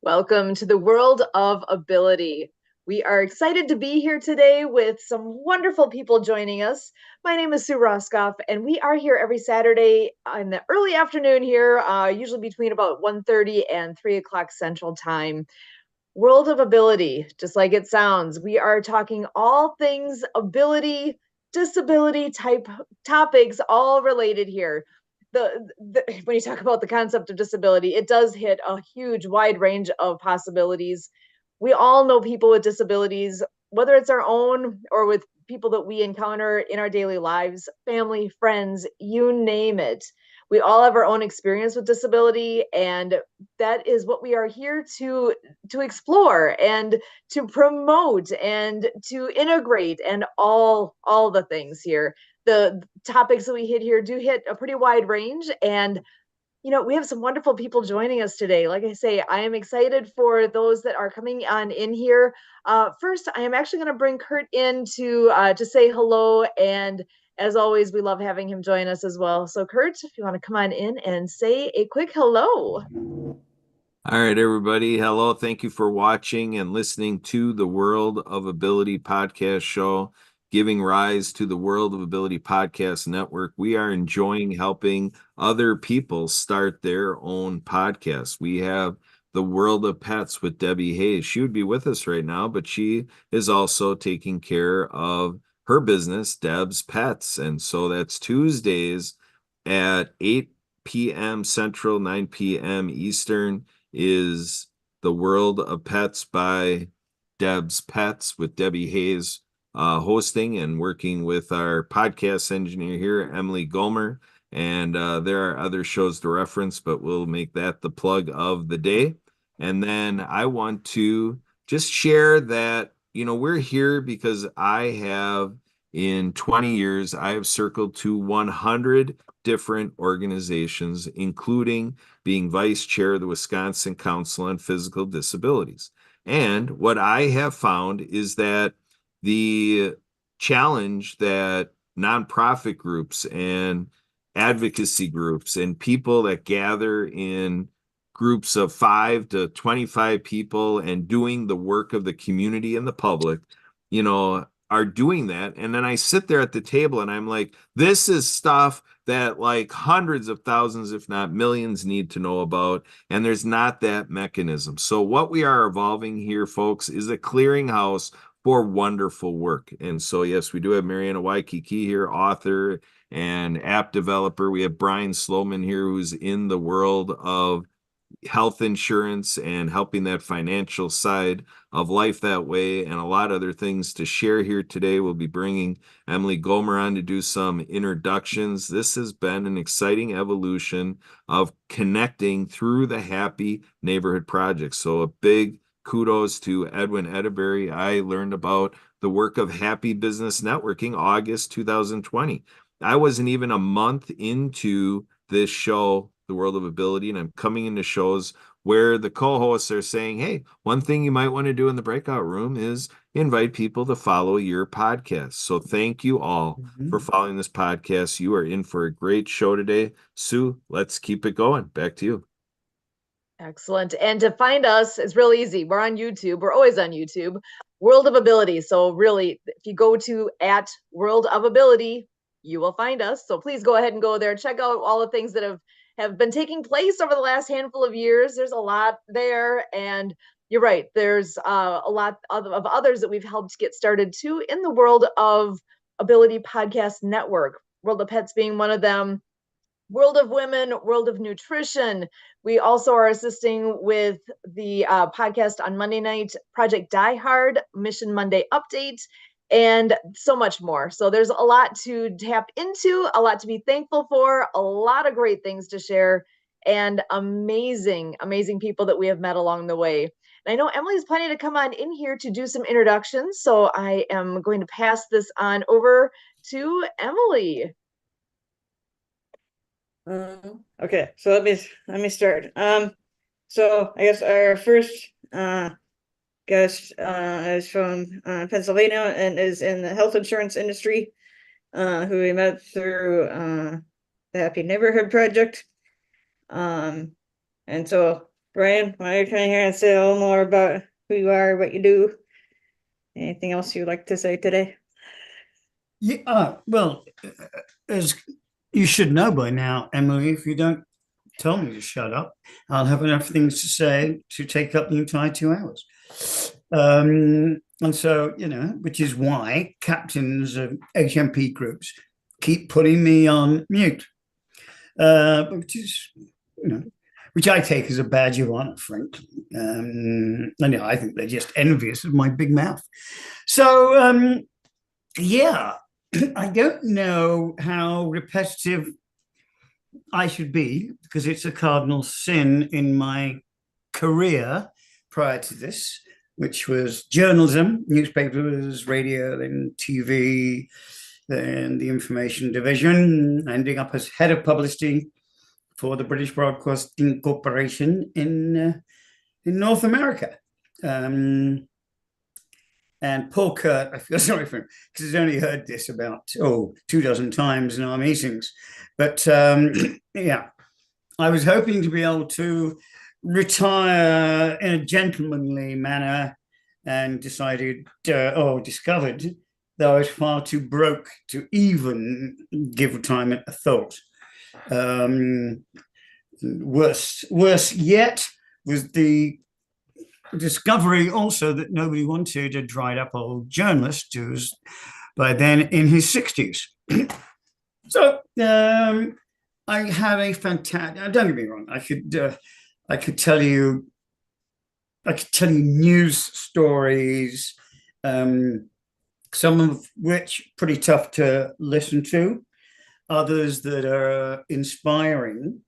Welcome to the world of ability. We are excited to be here today with some wonderful people joining us. My name is Sue Roskoff, and we are here every Saturday in the early afternoon here, usually between about 1:30 and 3 o'clock Central Time. World of ability, just like it sounds. We are talking all things ability, disability type topics, all related here. When you talk about the concept of disability, it does hit a huge wide range of possibilities. We all know people with disabilities, whether it's our own or with people that we encounter in our daily lives, family, friends, you name it. We all have our own experience with disability, and that is what we are here to explore and to promote and to integrate and all the things here. The topics that we hit here do hit a pretty wide range, and we have some wonderful people joining us today. Like I say, I am excited for those that are coming on in here. First, I am actually going to bring Kurt in to say hello, and as always, we love having him join us as well. So, Kurt, if you want to come on in and say a quick hello. All right, everybody. Hello. Thank you for watching and listening to the World of Ability podcast show, giving rise to the World of Ability podcast network. We are enjoying helping other people start their own podcasts. We have the World of Pets with Debbie Hayes. She would be with us right now, but she is also taking care of her business, Deb's Pets. And so that's Tuesdays at 8 p.m. Central, 9 p.m. Eastern is The World of Pets by Deb's Pets with Debbie Hayes hosting and working with our podcast engineer here, Emily Gomer. And there are other shows to reference, but we'll make that the plug of the day. And then I want to just share that, we're here because in 20 years, I have circled to 100 different organizations, including being vice chair of the Wisconsin Council on Physical Disabilities. And what I have found is that the challenge that nonprofit groups and advocacy groups and people that gather in groups of 5 to 25 people and doing the work of the community and the public, are doing that. And then I sit there at the table and I'm like, this is stuff that like hundreds of thousands, if not millions, need to know about. And there's not that mechanism. So what we are evolving here, folks, is a clearinghouse for wonderful work. And so, yes, we do have Mariana Waikiki here, author and app developer. We have Brian Sloman here, who's in the world of health insurance and helping that financial side of life that way, and a lot of other things to share here today. We'll be bringing Emily Gomer on to do some introductions. This has been an exciting evolution of connecting through the Happy Neighborhood Project. So a big kudos to Edwin Edeberry. I learned about the work of Happy Business Networking August 2020. I wasn't even a month into this show, The World of Ability, and I'm coming into shows where the co-hosts are saying, hey, one thing you might want to do in the breakout room is invite people to follow your podcast. So thank you all for following this podcast. You are in for a great show today. Sue, let's keep it going. Back to you. Excellent. And to find us is real easy. We're on YouTube. We're always on YouTube. World of Ability. So really, if you go to at World of Ability, you will find us. So please go ahead and go there. Check out all the things that have been taking place over the last handful of years. There's a lot there, and you're right. There's a lot of others that we've helped get started too in the World of Ability Podcast Network. World of Pets being one of them. World of Women, World of Nutrition. We also are assisting with the podcast on Monday night, Project Die Hard, Mission Monday Update, and so much more. So there's a lot to tap into, a lot to be thankful for, a lot of great things to share, and amazing, amazing people that we have met along the way. And I know Emily's planning to come on in here to do some introductions, so I am going to pass this on over to Emily. Okay, so let me start. So I guess our first guest is from Pennsylvania and is in the health insurance industry, who we met through the Happy Neighborhood Project. And so Brian, why don't you come here and say a little more about who you are, what you do? Anything else you'd like to say today? Yeah, well, as you should know by now, Emily, if you don't tell me to shut up, I'll have enough things to say to take up the entire 2 hours. And so, which is why captains of HMP groups keep putting me on mute, which is, which I take as a badge of honor, frankly. And I think they're just envious of my big mouth. So, yeah, I don't know how repetitive I should be, because it's a cardinal sin in my career prior to this, which was journalism, newspapers, radio, then TV, then the information division, ending up as head of publicity for the British Broadcasting Corporation in North America. And Paul Kurt, I feel sorry for him because he's only heard this about 24 times in our meetings. But yeah, I was hoping to be able to retire in a gentlemanly manner, and discovered that I was far too broke to even give retirement a thought. Worse yet was the discovery also that nobody wanted a dried up old journalist who was by then in his 60s. So I had a fantastic, don't get me wrong, I could tell you news stories, some of which pretty tough to listen to, others that are inspiring.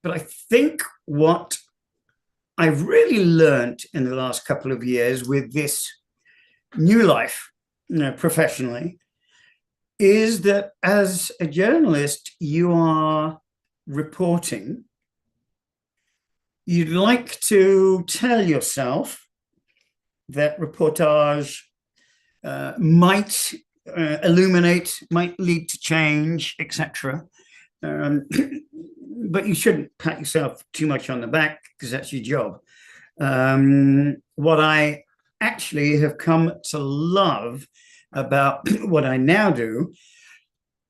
But I think what I've really learned in the last couple of years with this new life, professionally, is that as a journalist, you are reporting. You'd like to tell yourself that reportage might illuminate, might lead to change, etc. But you shouldn't pat yourself too much on the back, because that's your job. What I actually have come to love about what I now do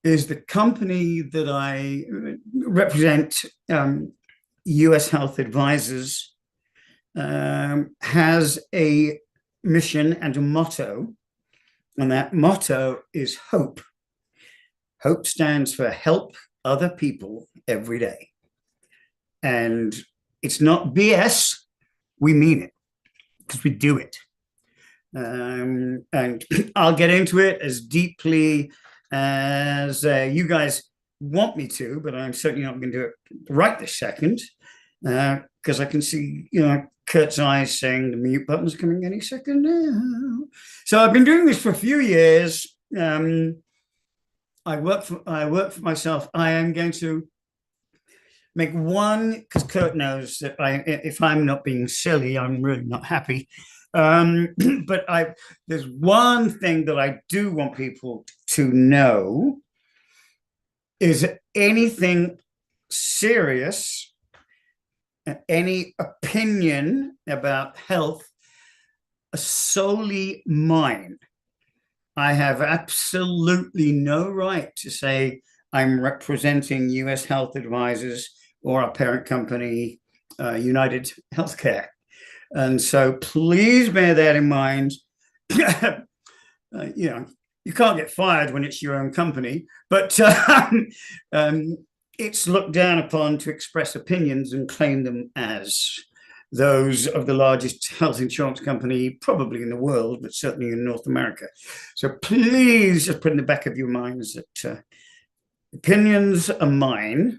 is the company that I represent, US Health Advisors, has a mission and a motto, and that motto is HOPE. HOPE stands for help other people every day. And it's not BS, we mean it, because we do it. And I'll get into it as deeply as you guys want me to, but I'm certainly not going to do it right this second, because I can see, Kurt's eyes saying the mute button's coming any second now. So I've been doing this for a few years. I work for myself. I am going to make one, because Kurt knows that if I'm not being silly, I'm really not happy. But there's one thing that I do want people to know is anything serious, any opinion about health are solely mine. I have absolutely no right to say I'm representing US Health Advisors or our parent company, United Healthcare. And so please bear that in mind. You can't get fired when it's your own company, but it's looked down upon to express opinions and claim them as those of the largest health insurance company, probably in the world, but certainly in North America. So please just put in the back of your minds that opinions are mine,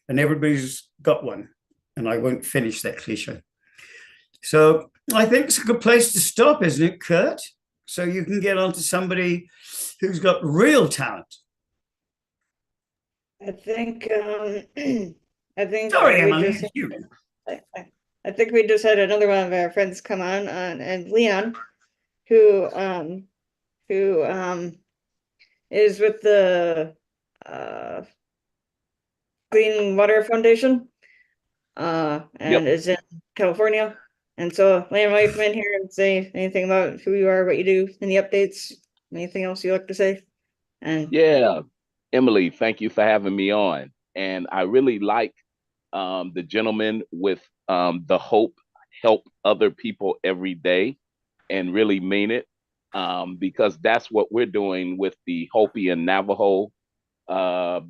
and everybody's got one, and I won't finish that cliche. So I think it's a good place to stop, isn't it, Kurt? So you can get on to somebody who's got real talent. I think Sorry, Emily, you. I think we just had another one of our friends come on, and Leon, who is with the Clean Water Foundation. and is in California. And so, Leon, why don't you come in here and say anything about who you are, what you do, any updates, anything else you'd like to say? And Yeah, Emily, thank you for having me on. And I really like the gentleman with the hope, help other people every day, and really mean it, because that's what we're doing with the Hopi and Navajo uh,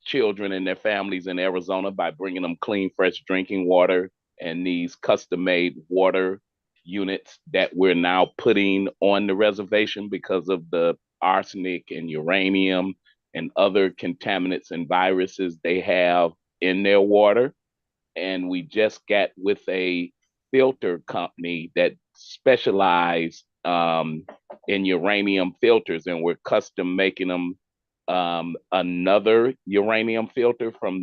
children and their families in Arizona by bringing them clean, fresh drinking water and these custom made water units that we're now putting on the reservation because of the arsenic and uranium and other contaminants and viruses they have in their water. And we just got with a filter company that specialize in uranium filters, and we're custom making them another uranium filter from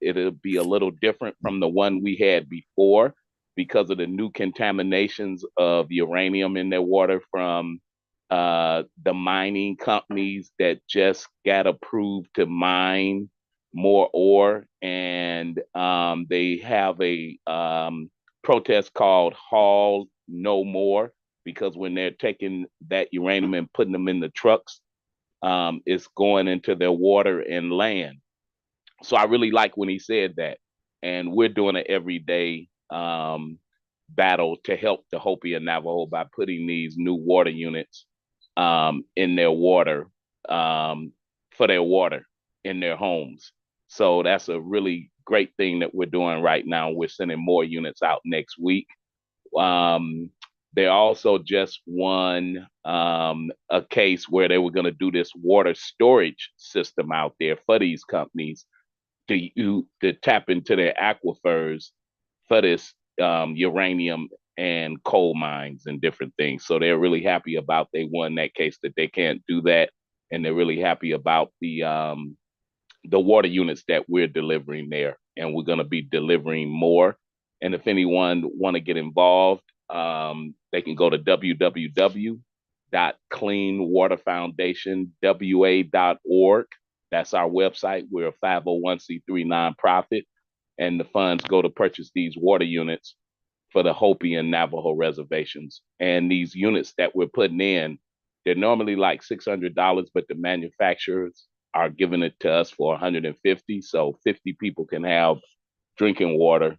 it'll be a little different from the one we had before because of the new contaminations of uranium in their water from the mining companies that just got approved to mine more ore. And they have a protest called Haul No More, because when they're taking that uranium and putting them in the trucks, it's going into their water and land. So I really like when he said that. And we're doing an everyday battle to help the Hopi and Navajo by putting these new water units in their water, for their water in their homes. So that's a really great thing that we're doing right now. We're sending more units out next week. They also just won a case where they were going to do this water storage system out there for these companies to tap into their aquifers for this uranium and coal mines and different things. So they're really happy about they won that case, that they can't do that, and they're really happy about the water units that we're delivering there, and we're going to be delivering more. And if anyone want to get involved, they can go to www.cleanwaterfoundationwa.org. That's our website. We're a 501c3 nonprofit, and the funds go to purchase these water units for the Hopi and Navajo reservations. And these units that we're putting in, they're normally like $600, but the manufacturers are giving it to us for $150. So 50 people can have drinking water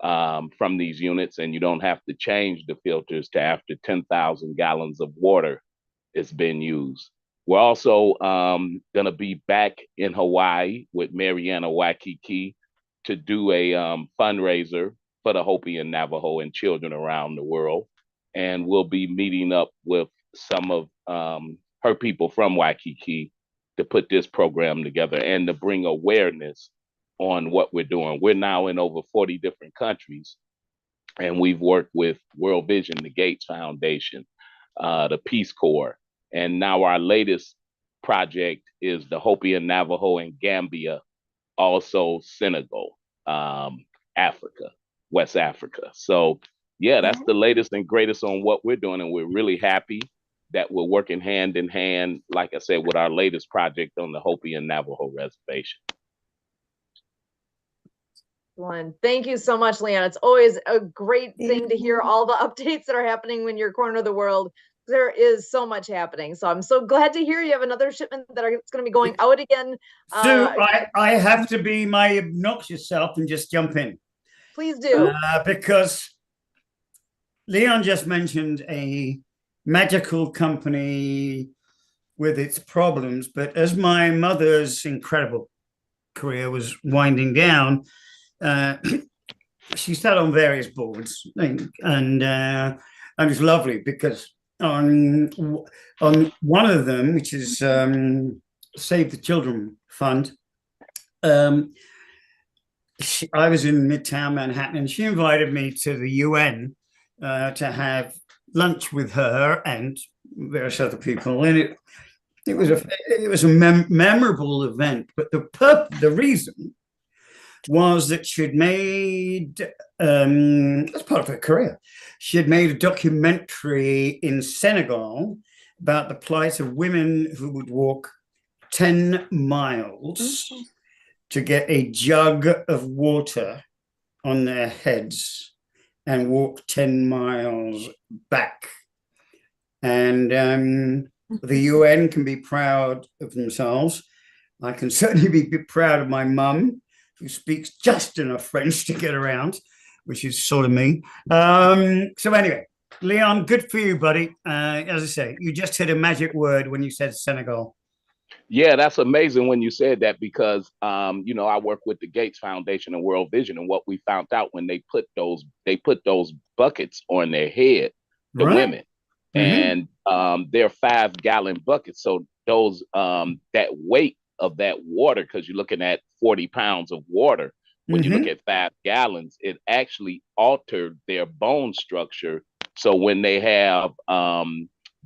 from these units, and you don't have to change the filters to after 10,000 gallons of water has been used. We're also going to be back in Hawaii with Mariana Waikiki to do a fundraiser for the Hopi and Navajo and children around the world. And we'll be meeting up with some of her people from Waikiki to put this program together and to bring awareness on what we're doing. We're now in over 40 different countries, and we've worked with World Vision, the Gates Foundation, the Peace Corps, and now our latest project is the Hopi and Navajo in Gambia, also Senegal, Africa, West Africa. So yeah, that's the latest and greatest on what we're doing, and we're really happy that we're working hand in hand, like I said, with our latest project on the Hopi and Navajo reservation. Thank you so much, Leon. It's always a great thing to hear all the updates that are happening when you're corner of the world. There is so much happening. So I'm so glad to hear you have another shipment that it's going to be going out again. So I have to be my obnoxious self and just jump in. Please do. Because Leon just mentioned a magical company with its problems, but as my mother's incredible career was winding down, she sat on various boards, and it's lovely because on one of them, which is Save the Children Fund, I was in Midtown Manhattan, and she invited me to the UN to have lunch with her and various other people, and it was a memorable event. But the reason was that she'd made, as part of her career, she had made a documentary in Senegal about the plight of women who would walk 10 miles to get a jug of water on their heads and walk 10 miles back. And the UN can be proud of themselves. I can certainly be proud of my mum, who speaks just enough French to get around, which is sort of me. So anyway, Leon, good for you, buddy. As I say, you just hit a magic word when you said Senegal. Yeah, that's amazing when you said that because I work with the Gates Foundation and World Vision, and what we found out when they put those buckets on their head, the Right. women, Mhm. and they're 5-gallon buckets. So those that weight of that water, because you're looking at 40 pounds of water, when you look at 5 gallons, it actually altered their bone structure. So when they have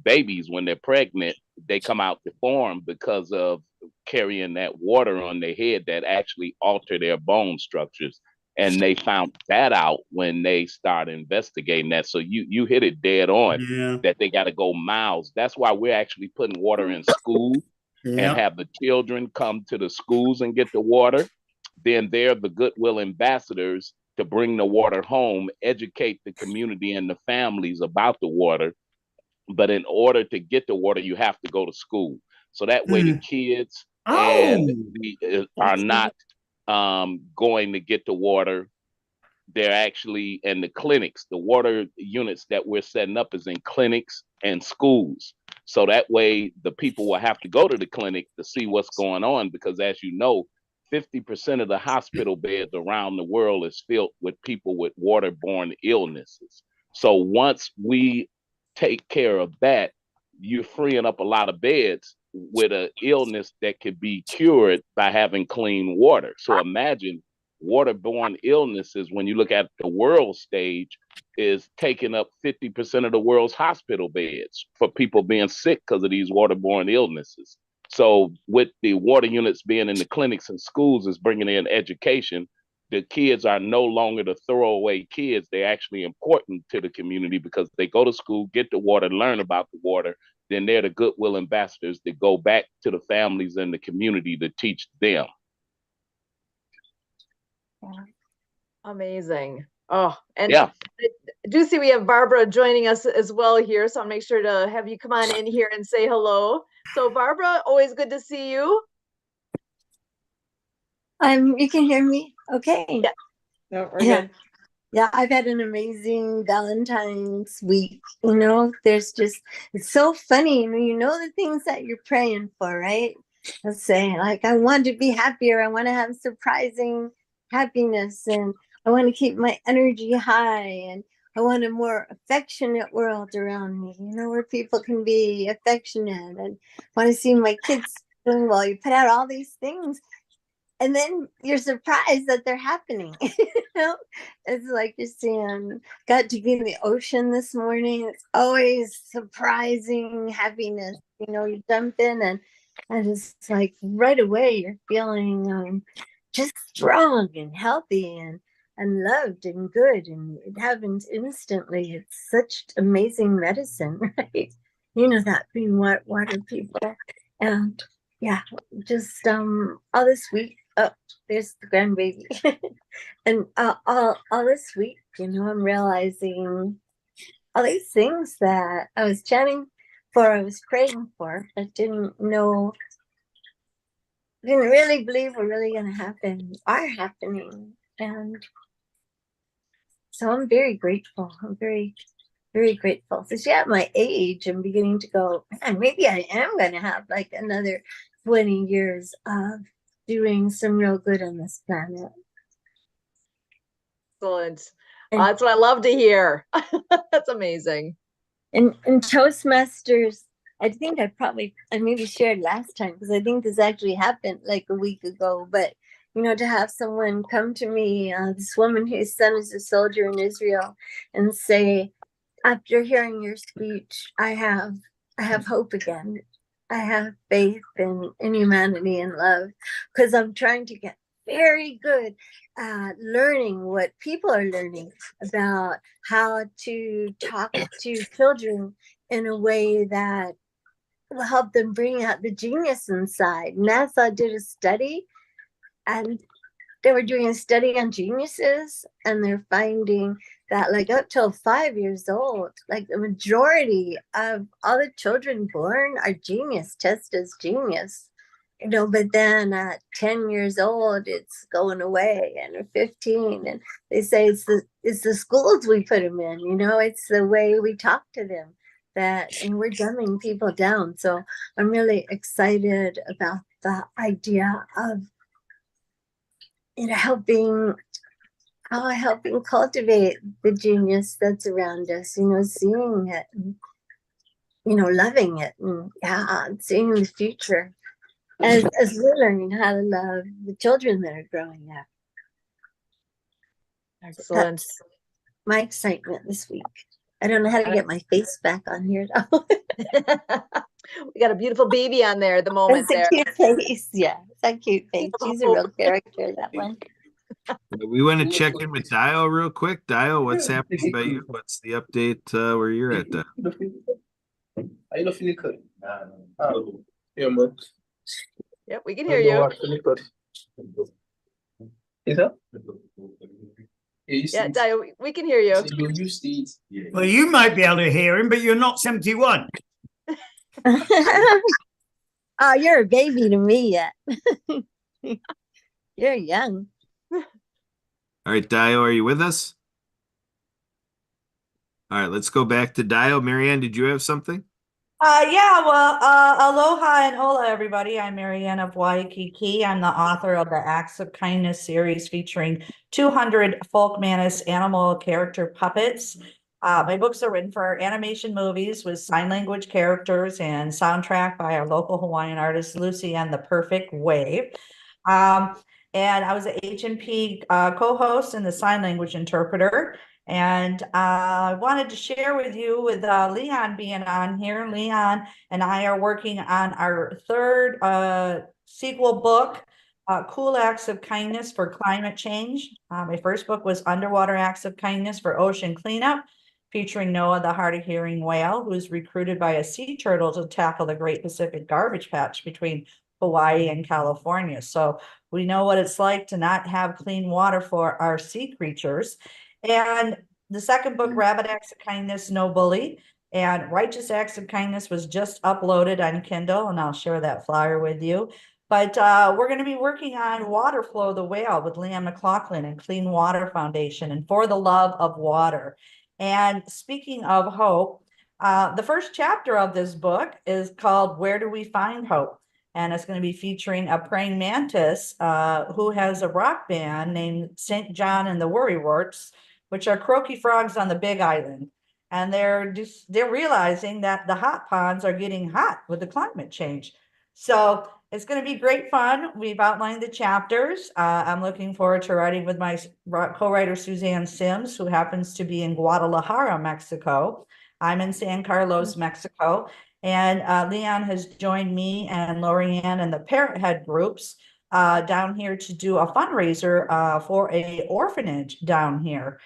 babies, when they're pregnant, they come out deformed because of carrying that water on their head that actually alter their bone structures. And they found that out when they started investigating that. So you hit it dead on, Yeah. that they got to go miles. That's why we're actually putting water in school and Yeah. have the children come to the schools and get the water. Then they're the goodwill ambassadors to bring the water home, educate the community and the families about the water. But in order to get the water, you have to go to school. So that way the kids and Oh. are not going to get the water. They're actually in the clinics. The water units that we're setting up is in clinics and schools. So that way the people will have to go to the clinic to see what's going on, because as you know, 50% of the hospital beds around the world is filled with people with waterborne illnesses. So once we take care of that, you're freeing up a lot of beds with an illness that could be cured by having clean water. So imagine waterborne illnesses, when you look at the world stage, is taking up 50% of the world's hospital beds for people being sick because of these waterborne illnesses. So with the water units being in the clinics and schools is bringing in education. The kids are no longer the throwaway kids. They're actually important to the community because they go to school, get the water, learn about the water. Then they're the goodwill ambassadors that go back to the families and the community to teach them. Amazing. Oh, and Yeah. I do see we have Barbara joining us as well here, so I'll make sure to have you come on in here and say hello. So Barbara, always good to see you. You can hear me? Okay. Yeah. No, we're Yeah. good. Yeah, I've had an amazing Valentine's week. There's just, it's so funny. You know the things that you're praying for, right? Let's say, like, I want to be happier. I want to have surprising happiness, and I want to keep my energy high, and I want a more affectionate world around me, where people can be affectionate, and want to see my kids doing well. You put out all these things, and then you're surprised that they're happening. It's like you're seeing, got to be in the ocean this morning. It's always surprising happiness. You jump in and it's like right away you're feeling just strong and healthy and loved and good, and it happens instantly. It's such amazing medicine, right? That being water people. And yeah, just all this week. Oh, there's the grandbaby. And all this week, I'm realizing all these things that I was chanting for, I was praying for, I didn't really believe were really going to happen, are happening. And so I'm very grateful. I'm very, very grateful. So at my age, I'm beginning to go, man, maybe I am going to have like another 20 years of doing some real good on this planet. Excellent. That's what I love to hear. That's amazing. And Toastmasters, I think I maybe shared last time, because I think this actually happened like a week ago, but to have someone come to me, this woman whose son is a soldier in Israel, and say, after hearing your speech, I have hope again. I have faith in humanity and love, because I'm trying to get very good at learning what people are learning about how to talk to children in a way that will help them bring out the genius inside. NASA did a study, and they were doing a study on geniuses, and they're finding that like up till 5 years old, like the majority of all the children born are genius, test as genius. But then at 10 years old, it's going away, and at 15, and they say it's the schools we put them in, it's the way we talk to them and we're dumbing people down. So I'm really excited about the idea of helping cultivate the genius that's around us, seeing it, and, loving it, and seeing the future as we're learning how to love the children that are growing up. Excellent. That's my excitement this week. I don't know how to get my face back on here though. We got a beautiful baby on there at the moment. It's a cute face. Yeah, it's a cute face. She's a real character, that one. We want to check in with Dio real quick. Dio, what's happening by you? What's the update where you're at? Aí no Finicano. Yeah, man. Yep, we can hear you. Então? Yeah, Dio, we can hear you. Well, you might be able to hear him, but you're not 71. Oh, you're a baby to me yet. You're young. All right, Dio, are you with us? All right, let's go back to Dio. Marianne, did you have something? Yeah, well, aloha and hola, everybody. I'm Marianne of Waikiki. I'm the author of the Acts of Kindness series featuring 200 folk manus animal character puppets. My books are written for animation movies with sign language characters and soundtrack by our local Hawaiian artist, Lucy and the Perfect Wave. And I was an HMP co-host and the sign language interpreter. And I wanted to share with you, with Leon being on here. Leon and I are working on our third sequel book, Cool Acts of Kindness for Climate Change. My first book was Underwater Acts of Kindness for Ocean Cleanup, featuring Noah, the hard-of-hearing whale, who is recruited by a sea turtle to tackle the Great Pacific Garbage Patch between Hawaii and California. So we know what it's like to not have clean water for our sea creatures. And the second book, Rabbit Acts of Kindness, No Bully, and Righteous Acts of Kindness was just uploaded on Kindle, and I'll share that flyer with you. But we're going to be working on Water Flow the Whale with Leanne McLaughlin and Clean Water Foundation and For the Love of Water. And speaking of hope, the first chapter of this book is called Where Do We Find Hope? And it's going to be featuring a praying mantis who has a rock band named St. John and the Worrywarts, which are croaky frogs on the Big Island. And they're realizing that the hot ponds are getting hot with the climate change. So it's going to be great fun. We've outlined the chapters. I'm looking forward to writing with my co-writer, Suzanne Sims, who happens to be in Guadalajara, Mexico. I'm in San Carlos, Mexico. And Leon has joined me and Lorianne and the Parrot Head groups down here to do a fundraiser for a orphanage down here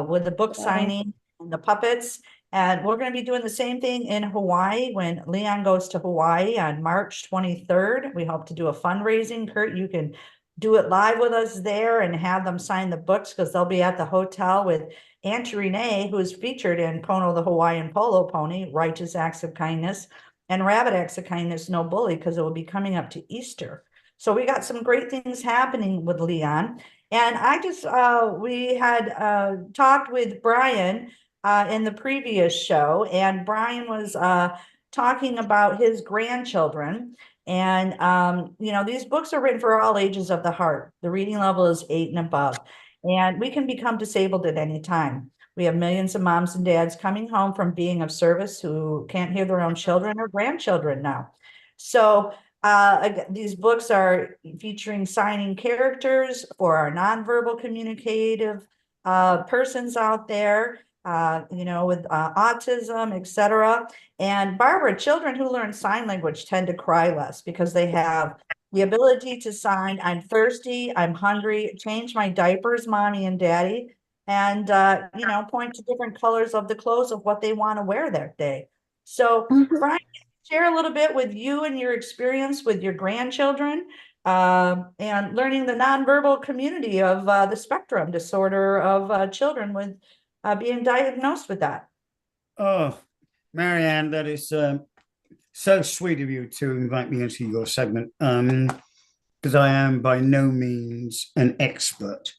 with the book signing and the puppets. And we're going to be doing the same thing in Hawaii when Leon goes to Hawaii on March 23rd. We hope to do a fundraising. Kurt, you can do it live with us there and have them sign the books, because they'll be at the hotel with Auntie Renee, who is featured in Kono the Hawaiian Polo Pony, Righteous Acts of Kindness, and Rabbit Acts of Kindness, No Bully, because it will be coming up to Easter. So we got some great things happening with Leon. And I just, we had talked with Brian in the previous show, and Brian was talking about his grandchildren. And, you know, these books are written for all ages of the heart. The reading level is 8 and above. And we can become disabled at any time. We have millions of moms and dads coming home from being of service who can't hear their own children or grandchildren now. So these books are featuring signing characters for our nonverbal communicative persons out there, you know, with autism, etc. And Barbara, children who learn sign language tend to cry less because they have the ability to sign, I'm thirsty, I'm hungry, change my diapers, mommy and daddy, and, you know, point to different colors of the clothes of what they want to wear that day. So, Brian, share a little bit with you and your experience with your grandchildren and learning the nonverbal community of the spectrum disorder of children with being diagnosed with that. Oh, Marianne, that is so sweet of you to invite me into your segment, because I am by no means an expert.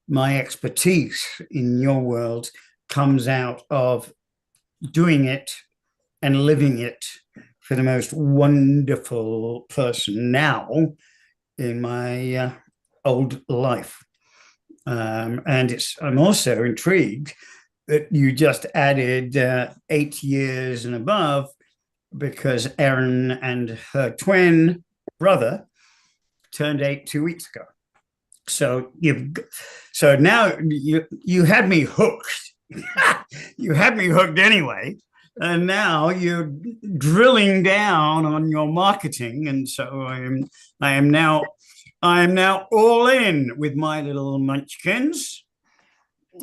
My expertise in your world comes out of doing it and living it for the most wonderful person now in my old life. And I'm also intrigued that you just added 8 years and above, because Erin and her twin brother turned 8 2 weeks ago. So now you had me hooked. You had me hooked anyway, and now you're drilling down on your marketing, and so I am now all in with my little munchkins,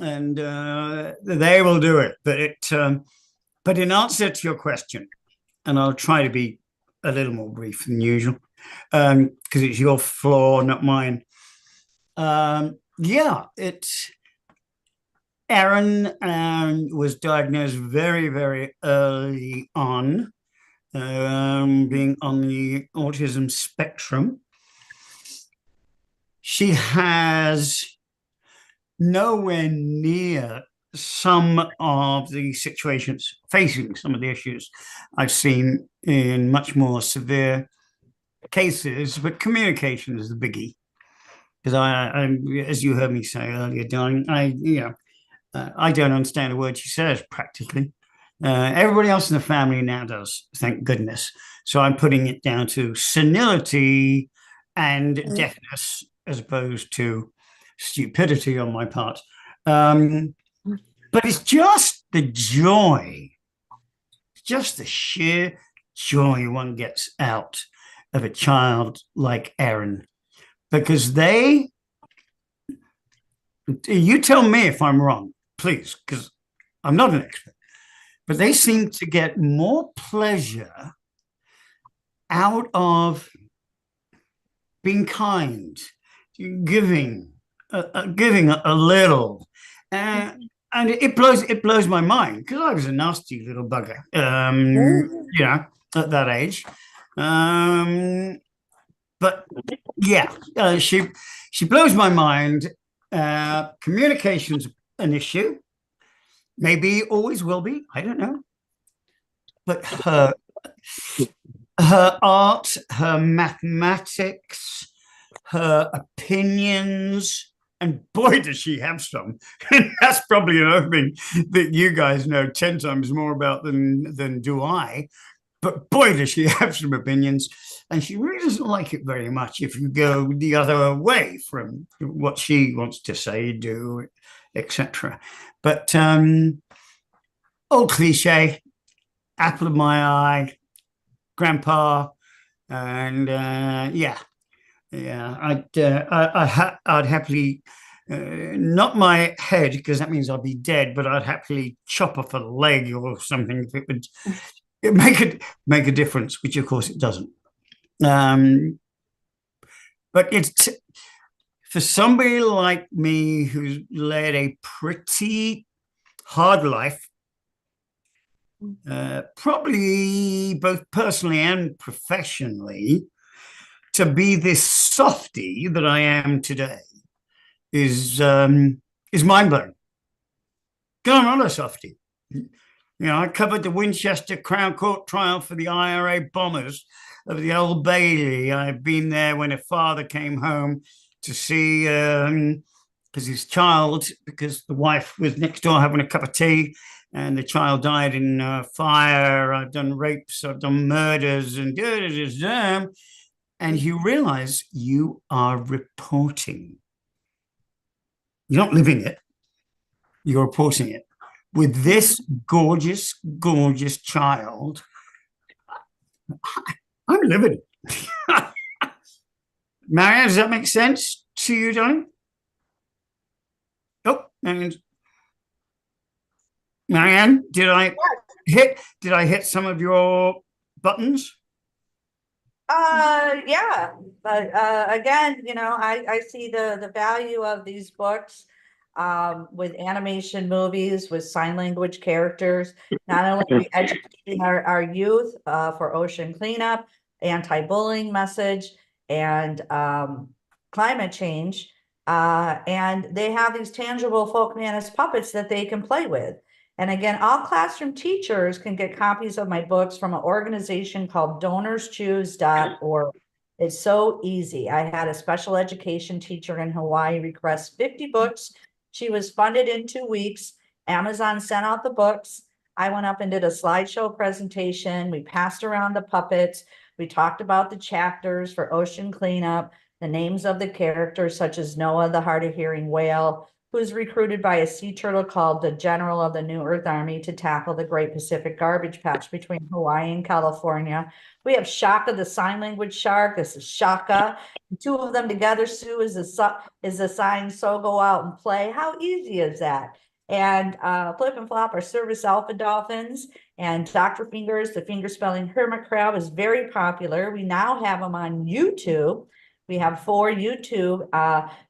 and they will do it. But in answer to your question, and I'll try to be a little more brief than usual, because it's your flaw, not mine. It's Erin was diagnosed very, very early on, being on the autism spectrum. She has nowhere near some of the situations facing some of the issues I've seen in much more severe cases, but communication is the biggie. Because I, as you heard me say earlier, darling, I don't understand a word she says practically. Everybody else in the family now does, thank goodness. So I'm putting it down to senility and deafness as opposed to stupidity on my part. But it's just the joy, just the sheer joy one gets out of a child like Erin. Because you tell me if I'm wrong, please, because I'm not an expert, but they seem to get more pleasure out of being kind, giving a little, and it blows my mind, because I was a nasty little bugger, at that age. But yeah, she blows my mind. Communication's an issue. Maybe always will be. I don't know. But her art, her mathematics, her opinions, and boy, does she have some. And that's probably another thing that you guys know 10 times more about than do I. But boy, does she have some opinions. And she really doesn't like it very much if you go the other way from what she wants to say, do, etc. But old cliche, apple of my eye, grandpa, and I'd happily not my head, because that means I'll be dead, but I'd happily chop off a leg or something if it would make a difference, which of course it doesn't. But it's for somebody like me who's led a pretty hard life, probably both personally and professionally, to be this softie that I am today is mind-blowing. Because I'm not a softie. I covered the Winchester Crown Court trial for the IRA bombers of the Old Bailey. I've been there when a father came home to see because the wife was next door having a cup of tea, and the child died in a fire. I've done rapes, I've done murders, and you realize you are reporting. You're not living it, you're reporting it. With this gorgeous, gorgeous child, I'm living it. Marianne, does that make sense to you, darling? Oh, Marianne, did I hit some of your buttons? Yeah, but again, you know, I see the value of these books with animation movies, with sign language characters. Not only are we educating our youth for ocean cleanup, anti-bullying message, and climate change, and they have these tangible folk manus puppets that they can play with. And again, all classroom teachers can get copies of my books from an organization called donorschoose.org. It's so easy. I had a special education teacher in Hawaii request 50 books. She was funded in 2 weeks. Amazon sent out the books. I went up and did a slideshow presentation. We passed around the puppets. We talked about the chapters for ocean cleanup, the names of the characters, such as Noah, the hard of hearing whale, who's recruited by a sea turtle called the General of the New Earth Army to tackle the Great Pacific Garbage Patch between Hawaii and California. We have Shaka, the sign language shark. This is Shaka. The two of them together, Sue, is the sign, so go out and play. How easy is that? And Flip and Flop are service alpha dolphins. And Dr. Fingers, the finger spelling hermit crab, is very popular. We now have them on YouTube. We have 4 YouTube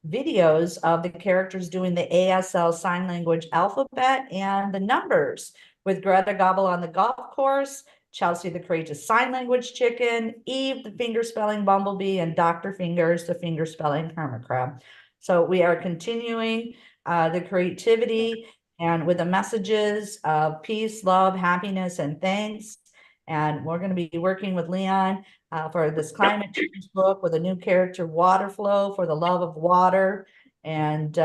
videos of the characters doing the ASL sign language alphabet and the numbers with Greta Gobble on the golf course, Chelsea the courageous sign language chicken, Eve the finger spelling bumblebee, and Dr. Fingers the finger spelling hermit crab. So we are continuing the creativity and with the messages of peace, love, happiness, and thanks. And we're going to be working with Leon for this climate change book with a new character, Waterflow, for the love of water. And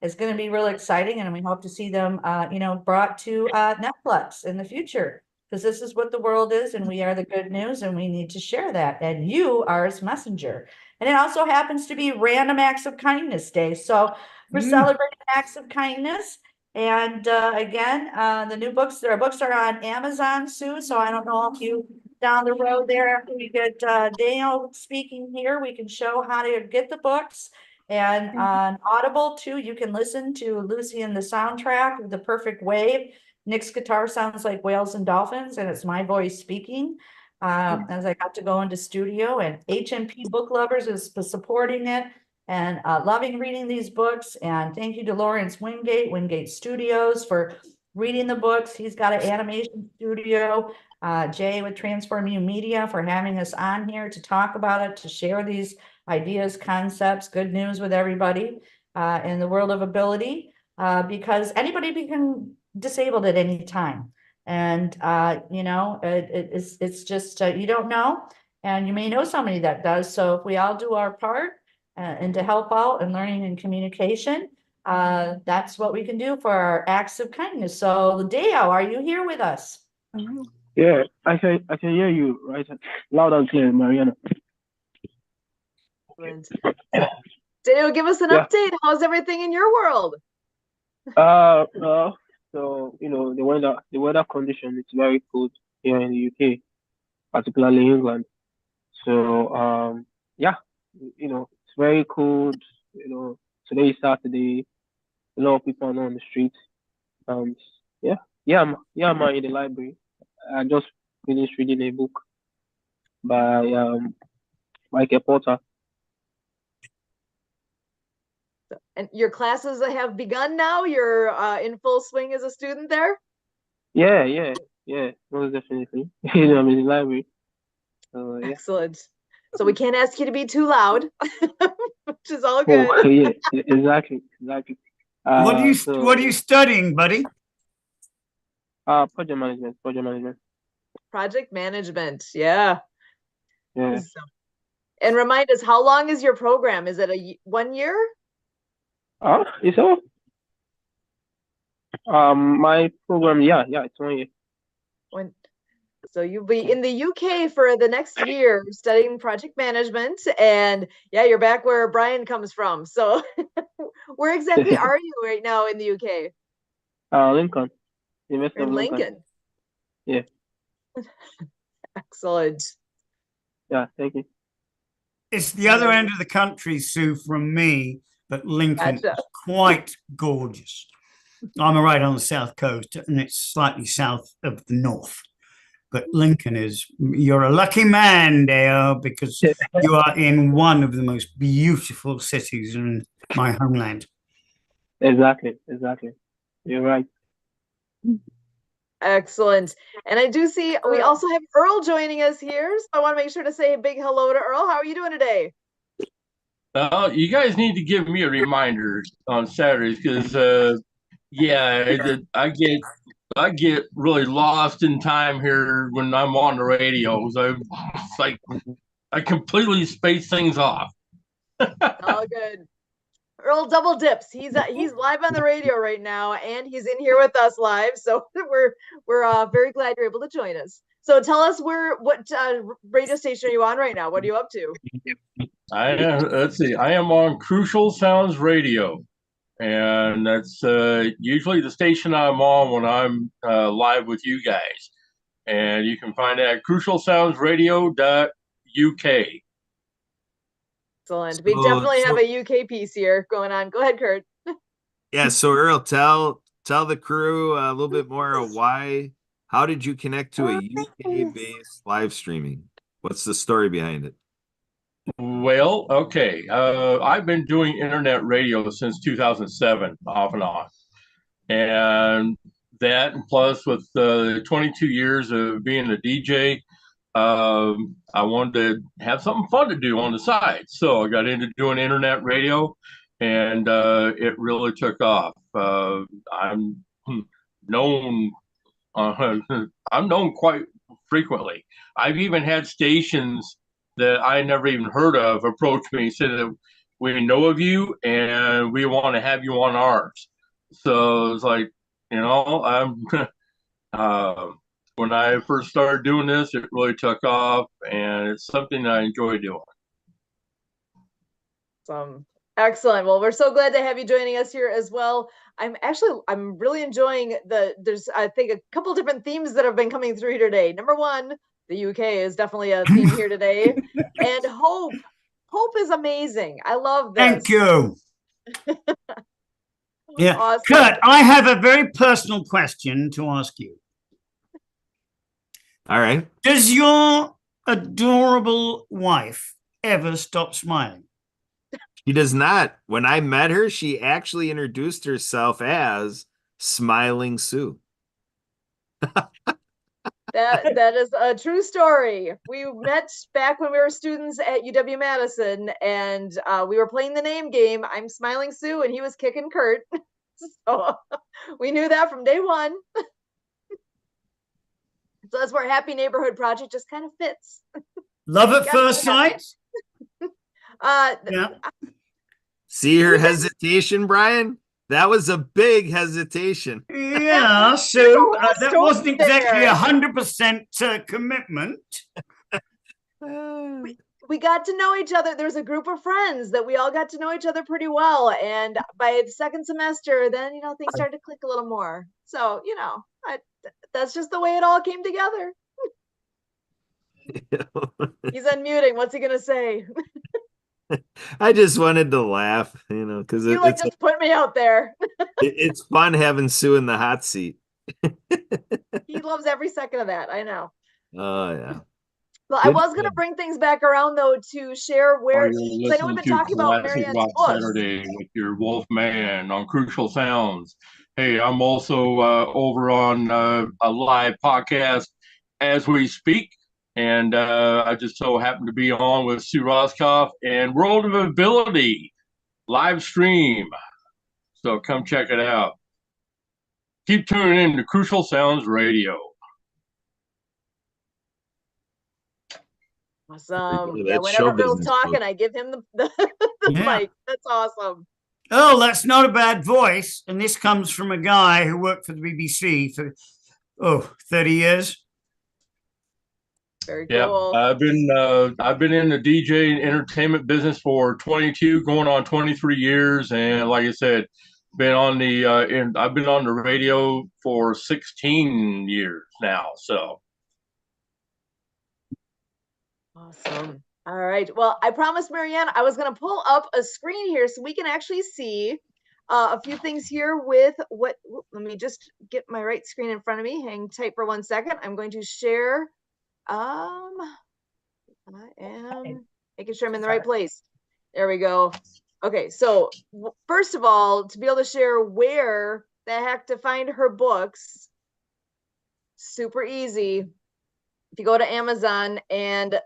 it's going to be really exciting. And we hope to see them, you know, brought to Netflix in the future, because this is what the world is. And we are the good news, and we need to share that. And you are its messenger. And it also happens to be Random Acts of Kindness Day. So we're celebrating acts of kindness. And again, the new books, our books are on Amazon, Sue. So I don't know if you down the road there, after we get Daniel speaking here, we can show how to get the books. And on Audible too, you can listen to Lucy and the soundtrack, The Perfect Wave. Nick's guitar sounds like whales and dolphins, and it's my voice speaking. As I got to go into studio, and HMP Book Lovers is supporting it and loving reading these books. And thank you to Lawrence Wingate Studios for reading the books. He's got an animation studio. Jay with Transform You Media for having us on here to talk about it, to share these ideas, concepts, good news with everybody in the world of ability, because anybody become disabled at any time. And, you know, it's just, you don't know, and you may know somebody that does. So if we all do our part and to help out in learning and communication, that's what we can do for our acts of kindness. So Deo, are you here with us? Yeah, I can hear you right loud and clear, Mariana. Daniel, give us an update. How's everything in your world? So you know, the weather condition is very good here in the UK, particularly England. So yeah, you know, it's very cold. You know, today is Saturday. A lot of people are not on the streets. And I'm in the library. I just finished reading a book by Michael Porter. And your classes have begun now? You're in full swing as a student there? Yeah, most definitely. You know, I'm in the library. So, yeah. Excellent. So we can't ask you to be too loud, which is all good. Oh, yeah, exactly. What are you studying, buddy? Project management. Project management, yeah. Yeah. So, and remind us, how long is your program? Is it 1 year? It's all. My program, it's 1 year. So you'll be in the UK for the next year studying project management, and yeah, you're back where Brian comes from. So where exactly are you right now in the UK? Lincoln. University of Lincoln. Yeah. Excellent. Yeah, thank you. It's the other end of the country, Sue, from me, but Lincoln is quite gorgeous. I'm right on the south coast, and it's slightly south of the north. But Lincoln you're a lucky man, Dale, because you are in one of the most beautiful cities in my homeland. Exactly. You're right. Excellent. And I do see we also have Earl joining us here. So I want to make sure to say a big hello to Earl. How are you doing today? You guys need to give me a reminder on Saturdays because, I get really lost in time here when I'm on the radio. So it's like I completely space things off. All good. Earl double dips. He's live on the radio right now, and he's in here with us live. So we're very glad you're able to join us. So tell us what radio station are you on right now? What are you up to? Let's see. I am on Crucial Sounds Radio, and that's usually the station I'm on when I'm live with you guys. And you can find it at crucialsoundsradio.uk. Excellent. We definitely have a UK piece here going on. Go ahead, Kurt. Yeah. So Earl, tell the crew a little bit more of how did you connect to a UK-based live streaming? What's the story behind it? Well, okay. I've been doing internet radio since 2007, off and on. And that, plus with 22 years of being a DJ, I wanted to have something fun to do on the side. So I got into doing internet radio, and it really took off. I'm known quite frequently. I've even had stations that I never even heard of approach me and said that we know of you and we want to have you on ours. So it's like, I'm when I first started doing this, it really took off, and it's something I enjoy doing. Excellent. Well, we're so glad to have you joining us here as well. I'm really enjoying there's, I think, a couple different themes that have been coming through here today. Number one, the UK is definitely a theme here today. And hope. Hope is amazing. I love this. Thank you. Yeah. Awesome. Kurt, I have a very personal question to ask you. All right. Does your adorable wife ever stop smiling? She does not. When I met her, she actually introduced herself as Smiling Sue. That is a true story. We met back when we were students at UW-Madison, and we were playing the name game. I'm Smiling Sue, and he was kicking Kurt. So we knew that from day one. So that's where Happy Neighborhood Project just kind of fits. Love at first sight? Yeah. See her hesitation, Brian? That was a big hesitation. Yeah, so that wasn't exactly 100% commitment. We got to know each other. There's a group of friends that we all got to know each other pretty well. And by the second semester, then, things started to click a little more. So, that's just the way it all came together. He's unmuting. What's he going to say? I just wanted to laugh, because it's just put me out there. It's fun having Sue in the hot seat. He loves every second of that. I know. Oh, yeah. Well, I was going to bring things back around, though, to share where, because I know we've been talking about Marianne's books. Saturday with your Wolfman on Crucial Sounds. Hey, I'm also over on a live podcast as we speak. And I just so happened to be on with Sue Roscoff and World of Ability live stream. So come check it out. Keep tuning in to Crucial Sounds Radio. Awesome. Yeah, whenever Bill's talking, I give him the mic. That's awesome. Oh, that's not a bad voice. And this comes from a guy who worked for the BBC for 30 years. Very cool. Yeah, I've been in the DJ entertainment business for 22, going on 23 years, and like I said, I've been on the radio for 16 years now. So awesome. All right. Well, I promised Marianne I was going to pull up a screen here so we can actually see A few things here with what, let me just get my right screen in front of me. Hang tight for 1 second. I'm going to share. I am making sure I'm in the right place. There we go. Okay, so first of all, to be able to share where the heck to find her books, super easy. If you go to Amazon and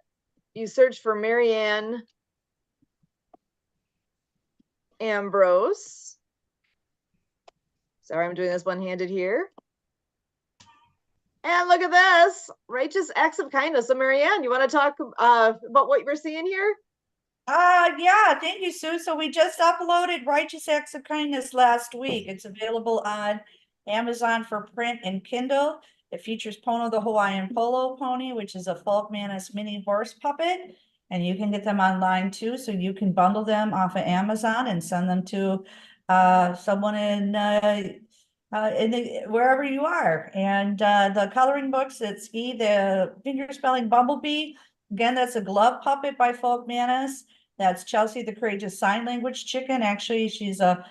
you search for Marianne Ambrose. Sorry, I'm doing this one-handed here. And look at this, Righteous Acts of Kindness. So Marianne, you want to talk about what we're seeing here? Yeah, thank you, Sue. So we just uploaded Righteous Acts of Kindness last week. It's available on Amazon for print and Kindle. It features Pono the Hawaiian Polo Pony, which is a Folk Manus mini horse puppet. And you can get them online too. So you can bundle them off of Amazon and send them to someone in wherever you are. And the coloring books, it's the finger spelling Bumblebee. Again, that's a glove puppet by Folk Manus. That's Chelsea the Courageous Sign Language Chicken. Actually, she's a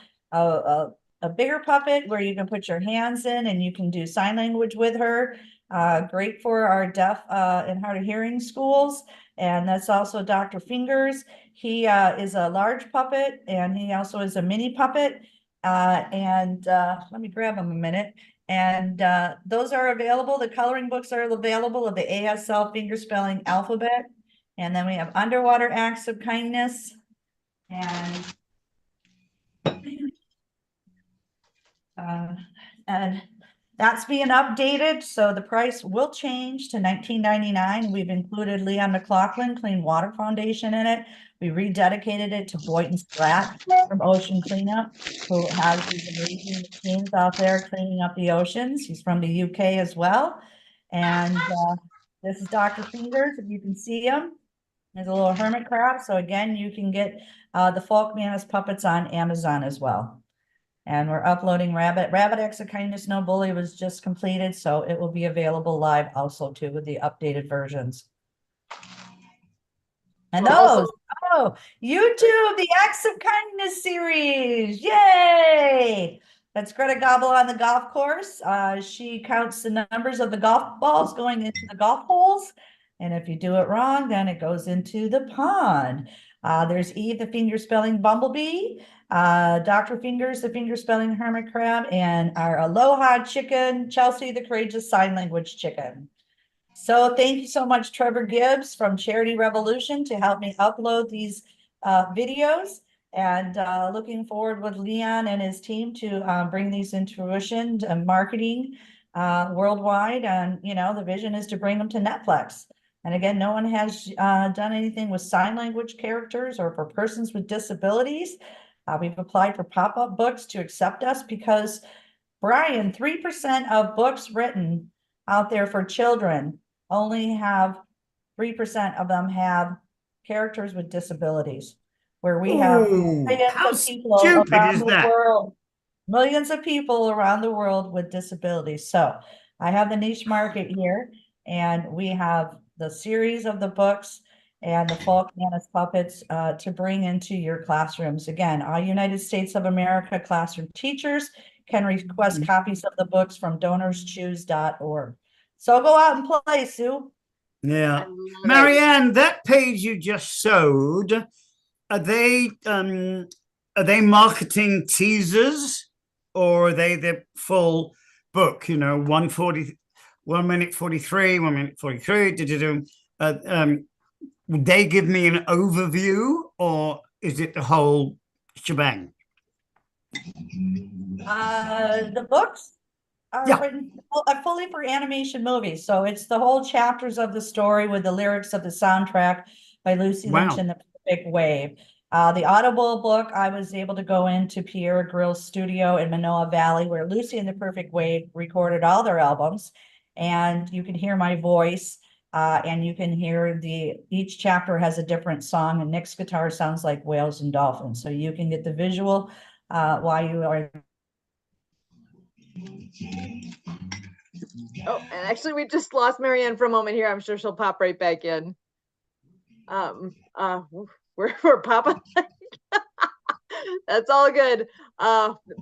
bigger puppet where you can put your hands in and you can do sign language with her. Great for our deaf and hard of hearing schools. And that's also Dr. Fingers. He is a large puppet and he also is a mini puppet. Let me grab him a minute. And those are available. The coloring books are available of the ASL finger spelling alphabet. And then we have Underwater Acts of Kindness. And that's being updated. So the price will change to $19.99. We've included Leon McLaughlin Clean Water Foundation in it. We rededicated it to Boynton Spratt from Ocean Cleanup, who has these amazing machines out there cleaning up the oceans. He's from the UK as well. And this is Dr. Fingers, if you can see him. There's a little hermit crab. So again, you can get the Folk Manus puppets on Amazon as well. And we're uploading Rabbit Acts of Kindness No Bully was just completed. So it will be available live also too with the updated versions. And those, YouTube, the Acts of Kindness series, yay! That's Greta Gobble on the golf course. She counts the numbers of the golf balls going into the golf holes. And if you do it wrong, then it goes into the pond. There's Eve, the finger spelling Bumblebee, Dr. Fingers, the finger spelling Hermit Crab, and our Aloha Chicken, Chelsea, the Courageous Sign Language Chicken. So thank you so much, Trevor Gibbs from Charity Revolution, to help me upload these videos. And looking forward with Leon and his team to bring these into fruition and marketing worldwide. And, you know, the vision is to bring them to Netflix. And again, no one has done anything with sign language characters or for persons with disabilities. We've applied for pop-up books to accept us because, Brian, 3% of books written out there for children only have 3% of them have characters with disabilities, where we have millions of people around the world with disabilities. So I have the niche market here, and we have the series of the books and the Folk Manus puppets to bring into your classrooms. Again, all United States of America classroom teachers can request copies of the books from donorschoose.org. So go out and play, Sue. Yeah. Marianne, that page you just showed, are they marketing teasers or are they the full book? You know, 1 minute 43, 1 minute 43. Would they give me an overview or is it the whole shebang? The books are written fully for animation movies. So it's the whole chapters of the story with the lyrics of the soundtrack by Lucy Lynch and the Perfect Wave. The Audible book, I was able to go into Pierre Grill's studio in Manoa Valley, where Lucy and the Perfect Wave recorded all their albums. And you can hear my voice, and you can hear each chapter has a different song, and Nick's guitar sounds like whales and dolphins. So you can get the visual while you are. Oh, and actually we just lost Marianne for a moment here. I'm sure she'll pop right back in. We're popping. That's all good.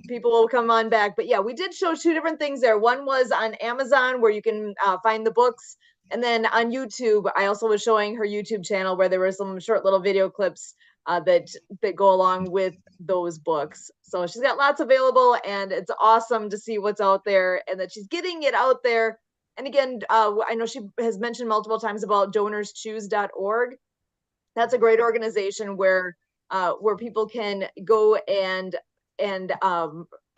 People will come on back. But yeah, we did show 2 different things there. One was on Amazon where you can find the books. And then on YouTube, I also was showing her YouTube channel where there were some short little video clips that go along with those books. So she's got lots available, and it's awesome to see what's out there and that she's getting it out there. And again, I know she has mentioned multiple times about donorschoose.org. That's a great organization where people can go and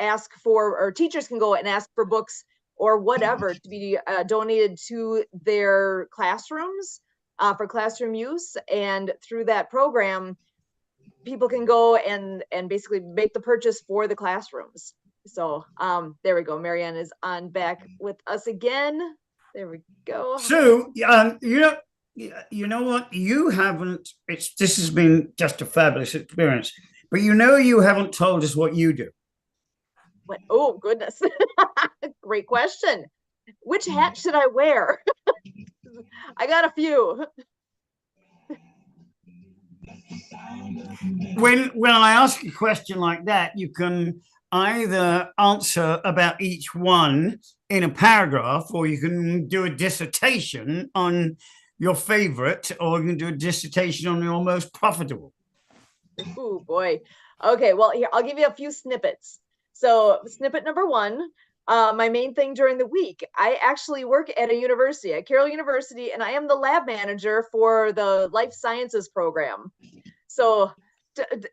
ask for, or teachers can go and ask for books or whatever to be donated to their classrooms for classroom use. And through that program, people can go and basically make the purchase for the classrooms. So there we go. Marianne is on back with us again. There we go. So, you know what? You haven't, this has been just a fabulous experience, but you haven't told us what you do. What? Oh, goodness. Great question. Which hat should I wear? I got a few. When I ask a question like that, you can either answer about each one in a paragraph, or you can do a dissertation on your favorite, or you can do a dissertation on your most profitable. Oh boy. Okay, well, here, I'll give you a few snippets. So snippet number 1, my main thing during the week, I actually work at a university, at Carroll University, and I am the lab manager for the life sciences program. So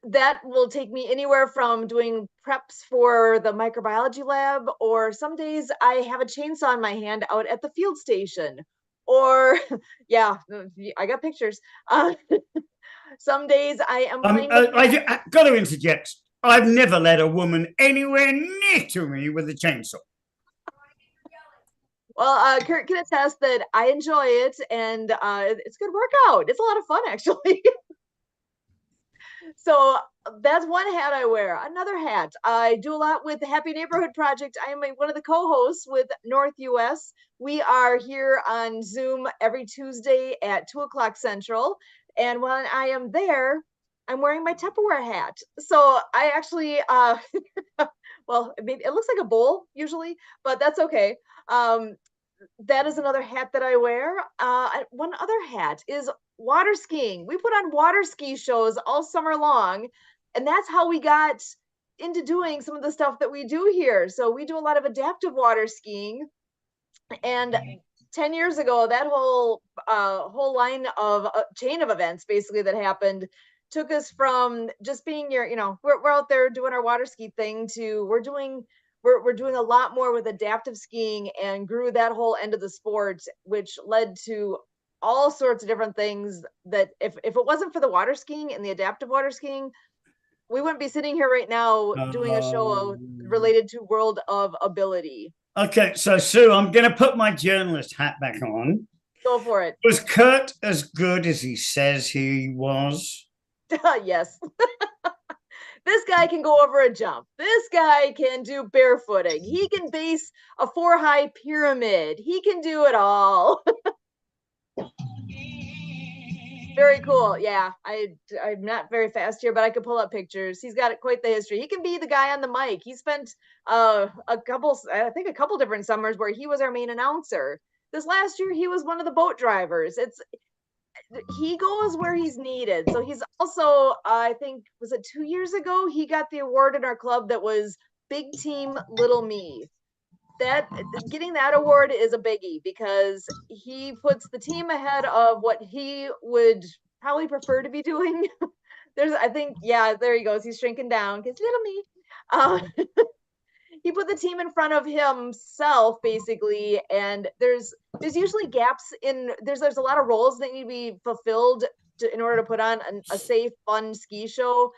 that will take me anywhere from doing preps for the microbiology lab, or some days I have a chainsaw in my hand out at the field station, or yeah, I got pictures. Some days I am playing. I got to interject. I've never let a woman anywhere near to me with a chainsaw. Well, Kurt can attest that I enjoy it, and it's a good workout. It's a lot of fun, actually. So that's one hat I wear. Another hat, I do a lot with the Happy Neighborhood Project. I am one of the co-hosts with North US. We are here on Zoom every Tuesday at 2:00 Central. And when I am there, I'm wearing my Tupperware hat. So I actually, well, maybe it looks like a bowl usually, but that's okay. That is another hat that I wear. One other hat is water skiing. We put on water ski shows all summer long, and that's how we got into doing some of the stuff that we do here. So we do a lot of adaptive water skiing, and 10 years ago, that whole line of chain of events basically that happened took us from just being we're out there doing our water ski thing to we're doing a lot more with adaptive skiing, and grew that whole end of the sport, which led to all sorts of different things that if it wasn't for the water skiing and the adaptive water skiing, we wouldn't be sitting here right now doing a show related to World of Ability. Okay, so Sue, I'm going to put my journalist hat back on. Go for it. Was Kurt as good as he says he was? Yes. This guy can go over a jump. This guy can do barefooting. He can base a 4-high pyramid. He can do it all. Very cool. Yeah, I'm not very fast here, but I could pull up pictures. He's got quite the history. He can be the guy on the mic. He spent a couple different summers where he was our main announcer. This last year, he was one of the boat drivers. He goes where he's needed. So he's also, I think, was it 2 years ago? He got the award in our club that was Big Team Little Me. Getting that award is a biggie because he puts the team ahead of what he would probably prefer to be doing. There he goes. He's shrinking down because little me. He put the team in front of himself basically, and there's usually gaps in there's a lot of roles that need to be fulfilled in order to put on a safe, fun ski show.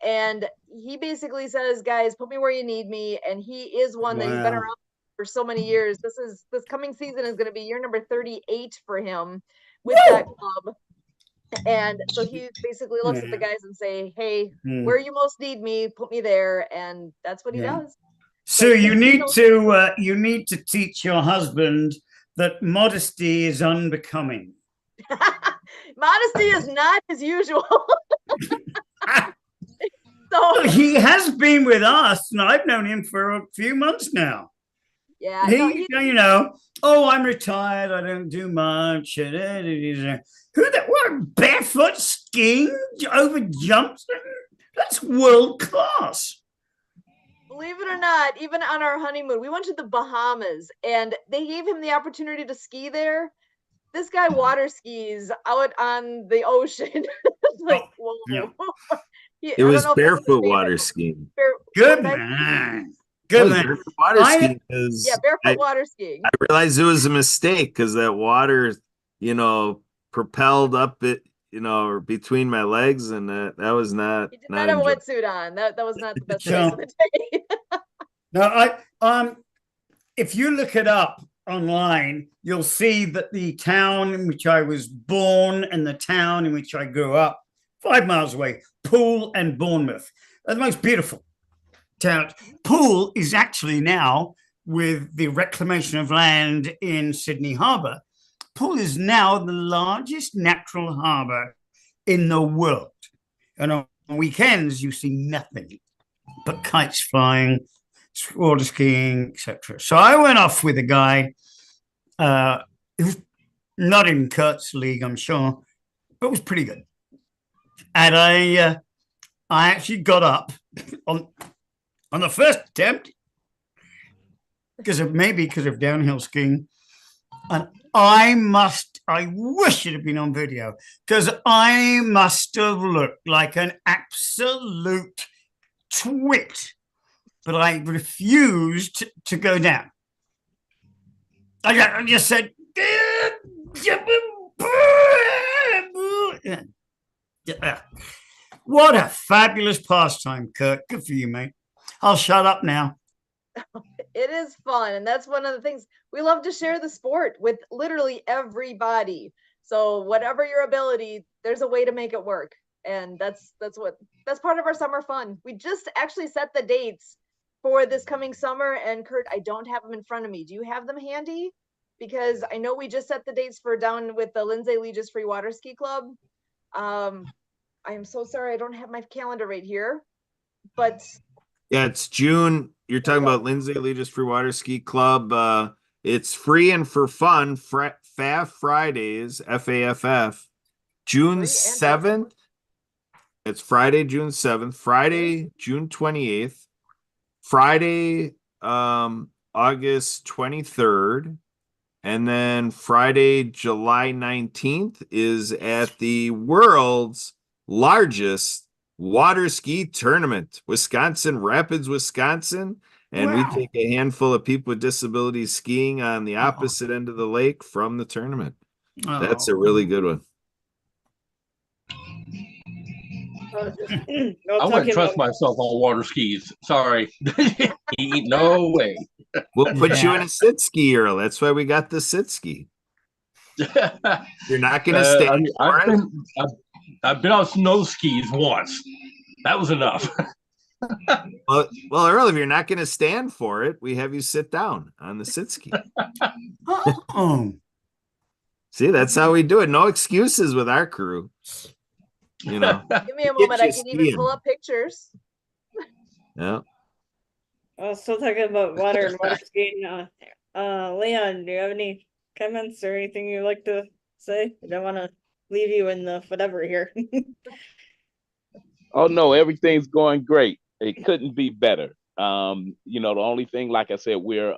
And he basically says, guys, put me where you need me. And he is one that he's been around for so many years. This coming season is going to be year number 38 for him with that club. And so he basically looks at the guys and say, hey, where you most need me, put me there. And that's what he does. So you need to teach your husband that modesty is unbecoming. Modesty is not as usual. So He has been with us, and I've known him for a few months now. yeah, no, You know, oh, I'm retired. I don't do much. Who that? What, barefoot skiing over jumps? That's world class. believe it or not, even on our honeymoon, we went to the Bahamas and they gave him the opportunity to ski there. This guy water skis out on the ocean. It's like, whoa. Yeah. It was barefoot water skiing. Good man. Good man. Barefoot water skiing is, Yeah, barefoot water skiing. I realized it was a mistake because that water, propelled up it, between my legs, and that was not. He did not have a wetsuit on. That was not the best place of the day. No, if you look it up online, you'll see that the town in which I was born and the town in which I grew up, 5 miles away, Poole and Bournemouth, are the most beautiful town. Poole is actually now, with the reclamation of land in Sydney Harbour, Poole is now the largest natural harbour in the world. And on weekends, you see nothing but kites flying, water skiing, etc. So I went off with a guy who's not in Kurt's league, I'm sure, but was pretty good. And I actually got up on the first attempt because of downhill skiing, and I wish it had been on video, because I must have looked like an absolute twit, but I refused to go down. I just said, what a fabulous pastime, Kurt. Good for you, mate. I'll shut up now. It is fun, and that's one of the things we love to share the sport with literally everybody. So whatever your ability, there's a way to make it work, and that's part of our summer fun. We just actually set the dates for this coming summer, and Kurt, I don't have them in front of me. Do you have them handy? Because I know we just set the dates for down with the Lindsay Legis Free Water Ski Club. I am so sorry I don't have my calendar right here, but yeah, it's June. You're talking about Lindsay Legis Free Water Ski Club. It's free and for fun. FAF Fridays, FAFF, June 7th. It's Friday, June 7th. Friday, June 28th. Friday, August 23rd. And then Friday, July 19th is at the world's largest water ski tournament, Wisconsin Rapids, Wisconsin. And Wow. we take a handful of people with disabilities skiing on the opposite end of the lake from the tournament. That's a really good one. I wouldn't trust myself on water skis. Sorry. No way. We'll put you in a sit ski, Earl. That's why we got the sit ski. You're not going to stand for it? I've been on snow skis once. That was enough. Well, Earl, if you're not going to stand for it, we have you sit down on the sit ski. See, that's how we do it. No excuses with our crew. give me a moment. I can even pull up pictures. Yeah. I was still talking about water and water skiing. Leon, do you have any comments or anything you'd like to say? I don't want to leave you in the whatever here. Oh no, everything's going great. It couldn't be better. The only thing, like I said, we're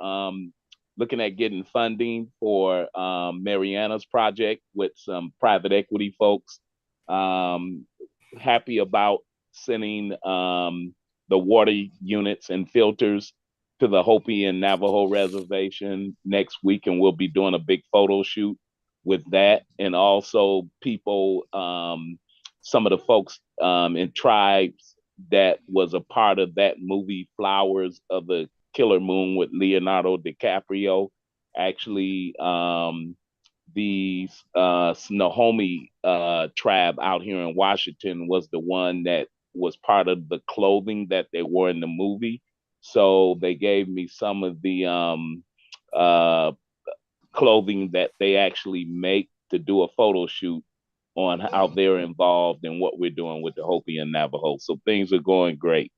looking at getting funding for Mariana's project with some private equity folks. Happy about sending the water units and filters to the Hopi and Navajo reservation next week, and we'll be doing a big photo shoot with that. And also people, some of the folks in tribes that was a part of that movie Flowers of the Killer Moon with Leonardo DiCaprio. Actually, the Snohomi tribe out here in Washington was the one that was part of the clothing that they wore in the movie. So they gave me some of the clothing that they actually make to do a photo shoot on how they're involved in what we're doing with the Hopi and Navajo. So things are going great.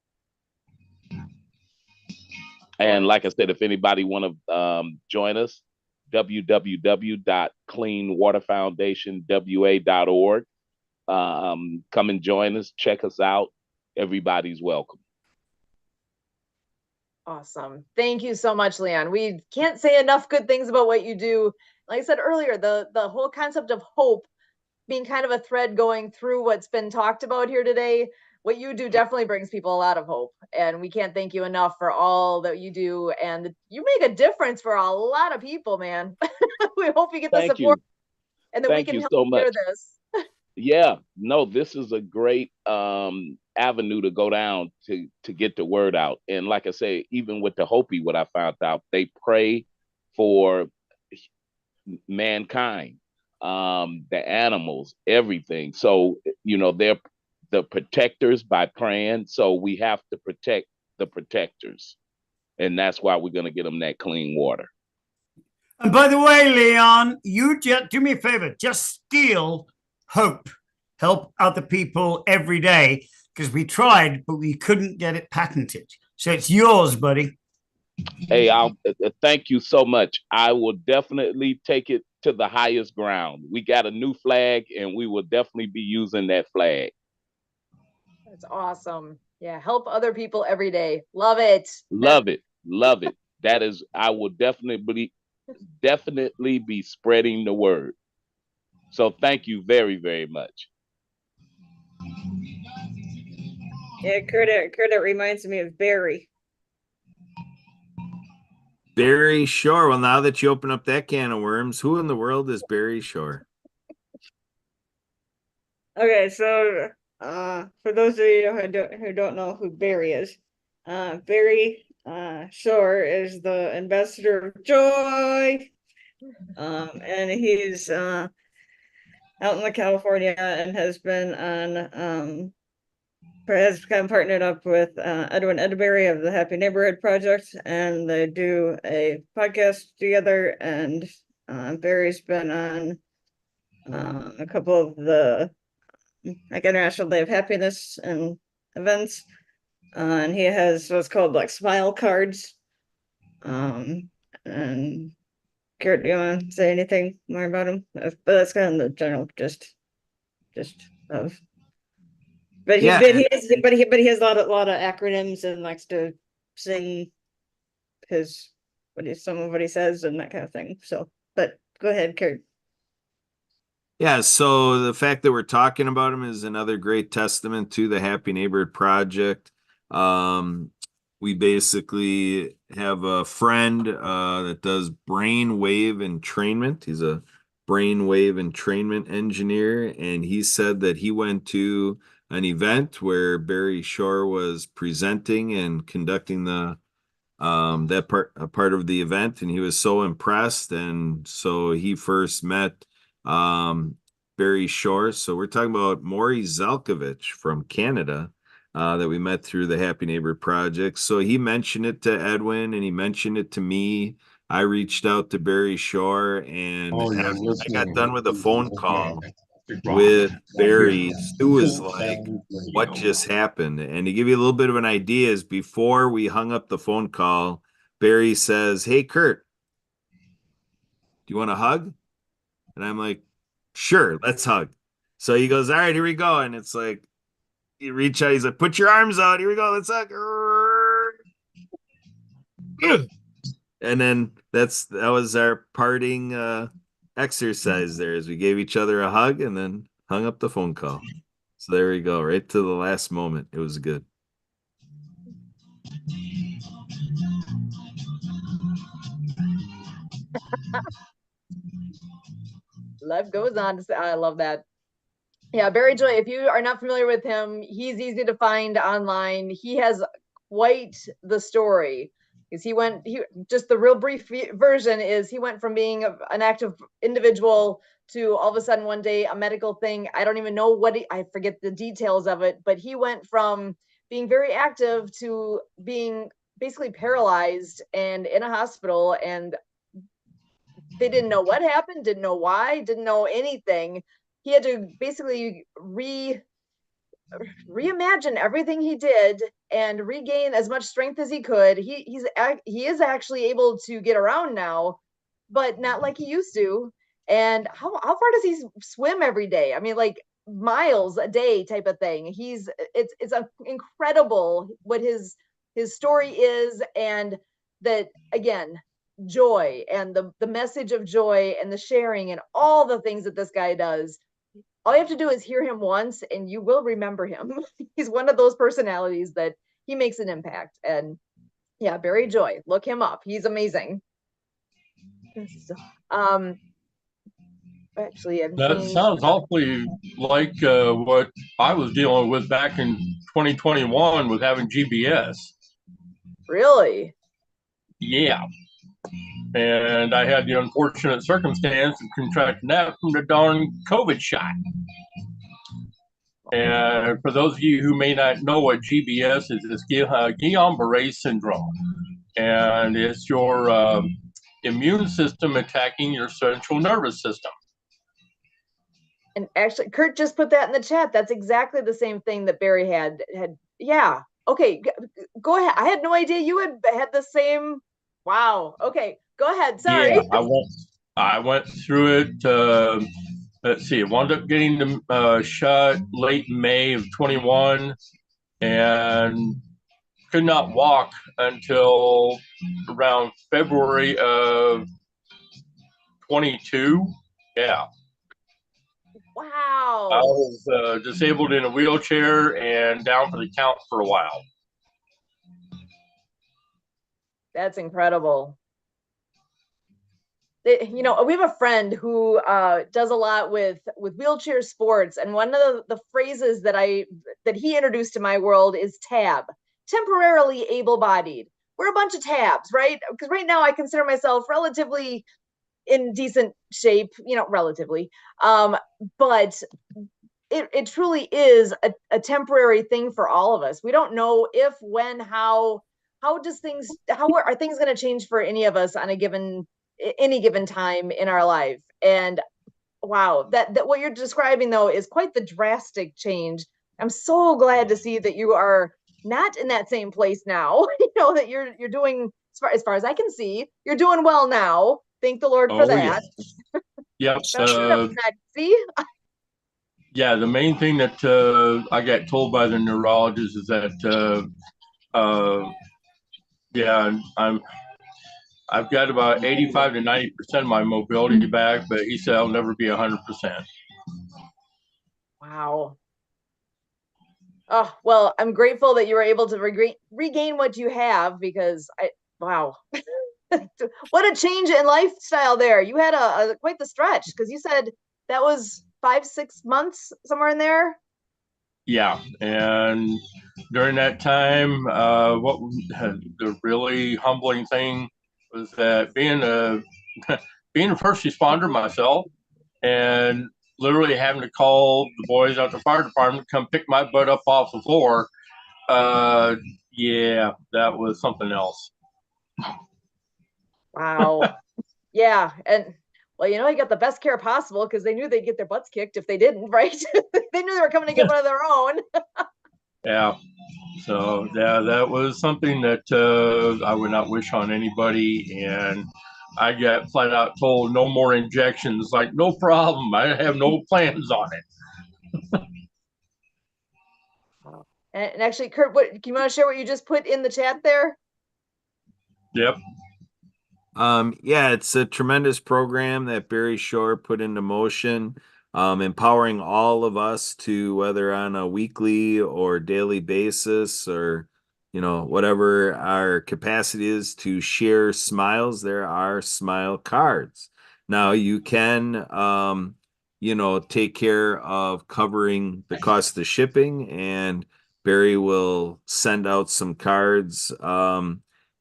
And like I said, if anybody want to join us, www.cleanwaterfoundationwa.org. Come and join us. Check us out. Everybody's welcome. Awesome. Thank you so much, Leon. We can't say enough good things about what you do. Like I said earlier, the whole concept of hope being kind of a thread going through what's been talked about here today. What you do definitely brings people a lot of hope, and we can't thank you enough for all that you do. And you make a difference for a lot of people, man. We hope you get the support and that we can help share this. Yeah, no, this is a great avenue to go down to get the word out. And like I say, even with the Hopi, what I found out, they pray for mankind, the animals, everything. So, you know, they're the protectors by praying. So we have to protect the protectors. And that's why we're going to get them that clean water. And by the way, Leon, you just do me a favor, just steal hope, help other people every day, because we tried, but we couldn't get it patented. So it's yours, buddy. Hey, I'll thank you so much. I will definitely take it to the highest ground. We got a new flag, and we will definitely be using that flag. That's awesome. Yeah, help other people every day. Love it. Love it. Love it. That is, I will definitely be spreading the word. So thank you very, very much. Yeah, Kurt, it reminds me of Barry. Barry Shore. Well, now that you open up that can of worms, who in the world is Barry Shore? Okay, so for those of you who don't know who Barry is, Barry Shore is the ambassador of joy, and he's out in California and has been on has kind of partnered up with Edwin Edberry of the Happy Neighborhood Project, and they do a podcast together. And Barry's been on a couple of the like International Day of Happiness and events, and he has what's called like smile cards. And Kurt, do you want to say anything more about him? But that's kind of the general gist of. But he has a lot of acronyms and likes to sing some of what he says and that kind of thing. So, but go ahead, Kurt. Yeah, so the fact that we're talking about him is another great testament to the Happy Neighborhood Project. We basically have a friend that does brainwave entrainment. He's a brainwave entrainment engineer, and he said that he went to an event where Barry Shore was presenting and conducting the part of the event, and he was so impressed, and so he first met Barry Shore. So we're talking about Maury Zelkovich from Canada that we met through the Happy Neighbor Project. So he mentioned it to Edwin, and he mentioned it to me. I reached out to Barry Shore, and I got done with a phone call with Barry. Stu was like, what just happened? And to give you a little bit of an idea, is before we hung up the phone call, Barry says, hey, Kurt, do you want a hug? And I'm like, sure, let's hug. So he goes, all right, here we go. And it's like, you reach out, he's like, put your arms out, here we go, let's hug. And then that was our parting exercise there, as we gave each other a hug and then hung up the phone call. So there we go, right to the last moment. It was good. Life goes on. I love that. Yeah, Barry Joy, if you are not familiar with him, he's easy to find online. He has quite the story. Because just the real brief version is he went from being an active individual to all of a sudden one day a medical thing. I don't even know I forget the details of it, but he went from being very active to being basically paralyzed and in a hospital, and they didn't know what happened, didn't know why, didn't know anything. he had to basically reimagine everything he did and regain as much strength as he could. He is actually able to get around now, but not like he used to. And how far does he swim every day? I mean, like miles a day type of thing. It's incredible what his story is, and that again, joy and the message of joy and the sharing and all the things that this guy does. All you have to do is hear him once and you will remember him. He's one of those personalities that he makes an impact. And yeah, Barry Joy, look him up. He's amazing. Actually, that sounds awfully like what I was dealing with back in 2021 with having GBS. Really? Yeah. And I had the unfortunate circumstance of contracting that from the darn COVID shot. And for those of you who may not know what GBS is, it's Guillain-Barré syndrome. And it's your immune system attacking your central nervous system. And actually, Kurt just put that in the chat. That's exactly the same thing that Barry had. Yeah. Okay, go ahead. I had no idea you had the same. Wow. Okay, go ahead. Sorry. Yeah, I went through it. Let's see. I wound up getting the shot late May of 21, and could not walk until around February of 22. Yeah. Wow. I was disabled in a wheelchair and down for the count for a while. That's incredible. You know, we have a friend who does a lot with wheelchair sports, and one of the phrases that he introduced to my world is TAB, temporarily able-bodied. We're a bunch of tabs, right? Because right now I consider myself relatively in decent shape, you know, relatively. But it truly is a temporary thing for all of us. We don't know if, when, how are things going to change for any of us on any given time in our life. And wow, that what you're describing though is quite the drastic change. I'm so glad to see that you are not in that same place now. You know, that you're doing, as far as I can see, you're doing well now. Thank the Lord for that. Yeah. See? Yeah, the main thing that I got told by the neurologist is that I've got about 85 to 90% of my mobility back, but he said I'll never be 100%. Wow. Oh, well, I'm grateful that you were able to regain what you have, because wow. What a change in lifestyle there. You had quite the stretch, because you said that was 5-6 months, somewhere in there. Yeah, and during that time, the really humbling thing was that being a first responder myself, and literally having to call the boys out the fire department to come pick my butt up off the floor. Yeah, that was something else. Wow. Yeah, and well, you know, you got the best care possible, because they knew they'd get their butts kicked if they didn't, right? They knew they were coming to get one of their own. Yeah. So yeah, that was something that I would not wish on anybody. And I got flat out told no more injections. Like, no problem. I have no plans on it. And actually, Kurt, do you want to share what you just put in the chat there? Yep. Yeah, it's a tremendous program that Barry Shore put into motion, empowering all of us to, whether on a weekly or daily basis, or, you know, whatever our capacity is, to share smiles. There are smile cards. Now you can, you know, take care of covering the cost of shipping, and Barry will send out some cards,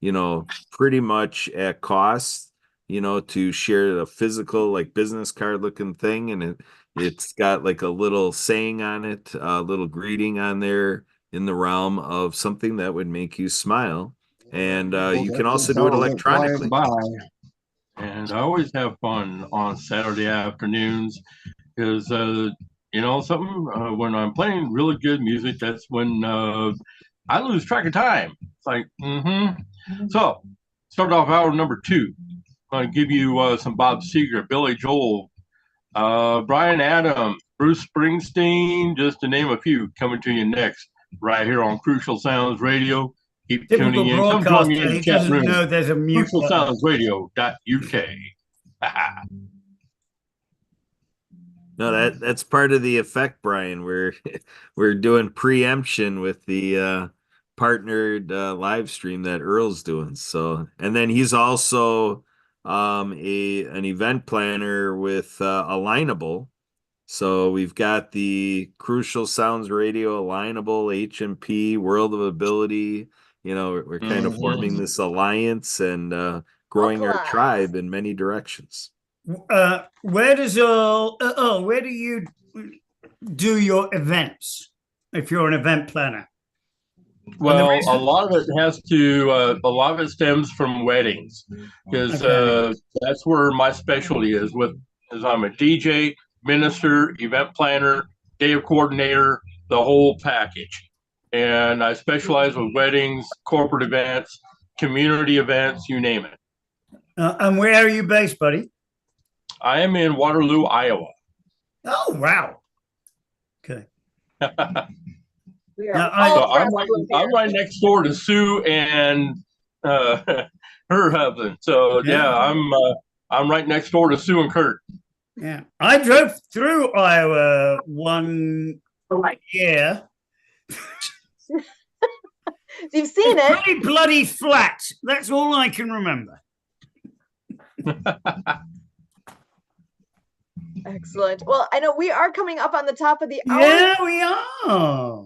you know, pretty much at cost, you know, to share the physical, like, business card looking thing. And it's got like a little saying on it, a little greeting on there in the realm of something that would make you smile. And you can also do it electronically. And I always have fun on Saturday afternoons, is, something, when I'm playing really good music, that's when I lose track of time. It's like, So, start off hour number 2. I'm going to give you some Bob Seger, Billy Joel, Bryan Adams, Bruce Springsteen, just to name a few, coming to you next, right here on Crucial Sounds Radio. Keep Typical tuning in. Come join me in the broadcaster, he chat doesn't room. know there's a mute button. CrucialSoundsRadio.uk. No, that's part of the effect, Brian. We're doing preemption with the partnered live stream that Earl's doing. So, and then he's also an event planner with Alignable. So we've got the Crucial Sounds Radio, Alignable, HMP, World of Ability. We're kind of forming this alliance and growing our tribe in many directions. Where do you do your events if you're an event planner? Well, a lot of it stems from weddings, because that's where my specialty is. As I'm a DJ, minister, event planner, day of coordinator, the whole package. And I specialize with weddings, corporate events, community events, you name it. And where are you based, buddy? I am in Waterloo, Iowa. Oh, wow. Okay. I'm right next door to Sue and her husband. So I'm right next door to Sue and Kurt. Yeah, I drove through Iowa one year. You've seen it. Pretty bloody flat. That's all I can remember. Excellent. Well, I know we are coming up on the top of the hour. Yeah, we are.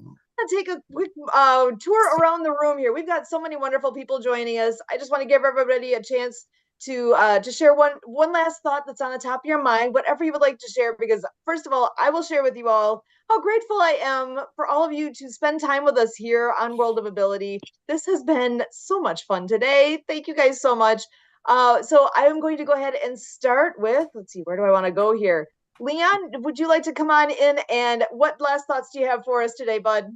Take a quick tour around the room here. We've got so many wonderful people joining us. I just want to give everybody a chance to share one last thought that's on the top of your mind, whatever you would like to share, because first of all, I will share with you all how grateful I am for all of you to spend time with us here on World of Ability. This has been so much fun today. Thank you guys so much. So I am going to go ahead and start with, let's see, where do I want to go here? Leon, would you like to come on in, and what last thoughts do you have for us today, bud?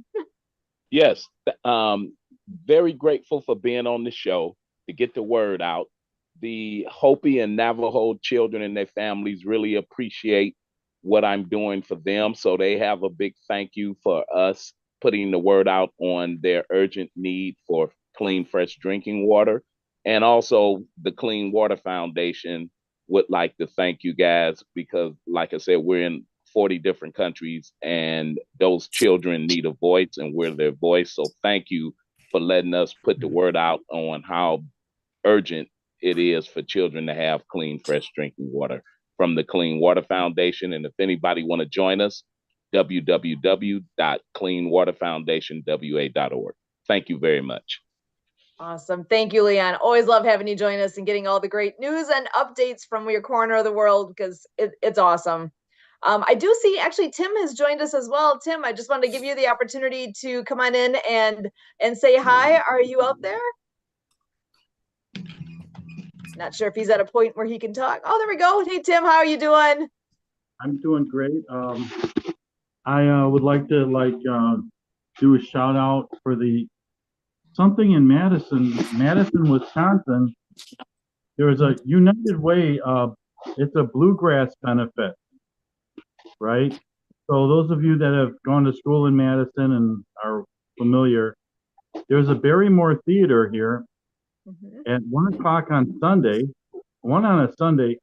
Yes, very grateful for being on the show to get the word out. The Hopi and Navajo children and their families really appreciate what I'm doing for them. So they have a big thank you for us putting the word out on their urgent need for clean, fresh drinking water. And also the Clean Water Foundation would like to thank you guys because, like I said, we're in 40 different countries and those children need a voice and we're their voice. So thank you for letting us put the word out on how urgent it is for children to have clean, fresh drinking water from the Clean Water Foundation. And if anybody want to join us, www.cleanwaterfoundationwa.org. Thank you very much. Awesome. Thank you, Leon. Always love having you join us and getting all the great news and updates from your corner of the world, because it's awesome. I do see actually Tim has joined us as well. Tim, I just wanted to give you the opportunity to come on in and say hi. Are you out there? Not sure if he's at a point where he can talk. Oh, there we go. Hey, Tim, how are you doing? I'm doing great. I would like to do a shout out for something in Madison, Wisconsin. There's a United Way. It's a bluegrass benefit, right? So those of you that have gone to school in Madison and are familiar, there's a Barrymore Theater here. At 1 o'clock on Sunday, on a Sunday,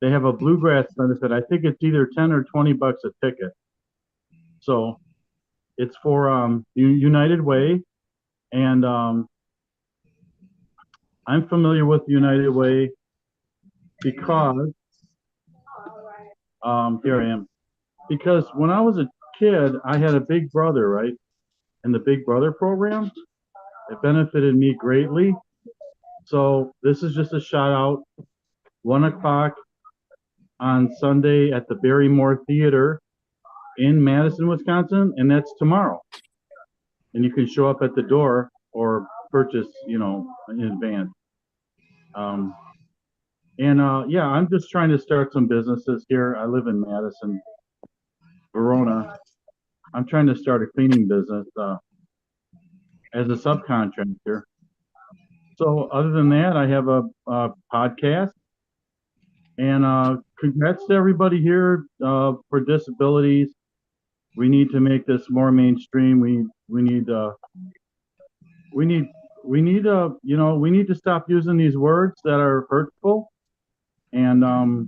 they have a bluegrass benefit. I think it's either 10 or 20 bucks a ticket. So it's for United Way. And I'm familiar with United Way because here I am. Because when I was a kid, I had a big brother, right? And the Big Brother program, it benefited me greatly. So this is just a shout out. 1 o'clock on Sunday at the Barrymore Theater in Madison, Wisconsin, and that's tomorrow. And you can show up at the door or purchase, in advance. Yeah, I'm just trying to start some businesses here. I live in Madison, Verona. I'm trying to start a cleaning business as a subcontractor. So other than that, I have a podcast. And congrats to everybody here for disabilities. We need to make this more mainstream. We need to stop using these words that are hurtful, and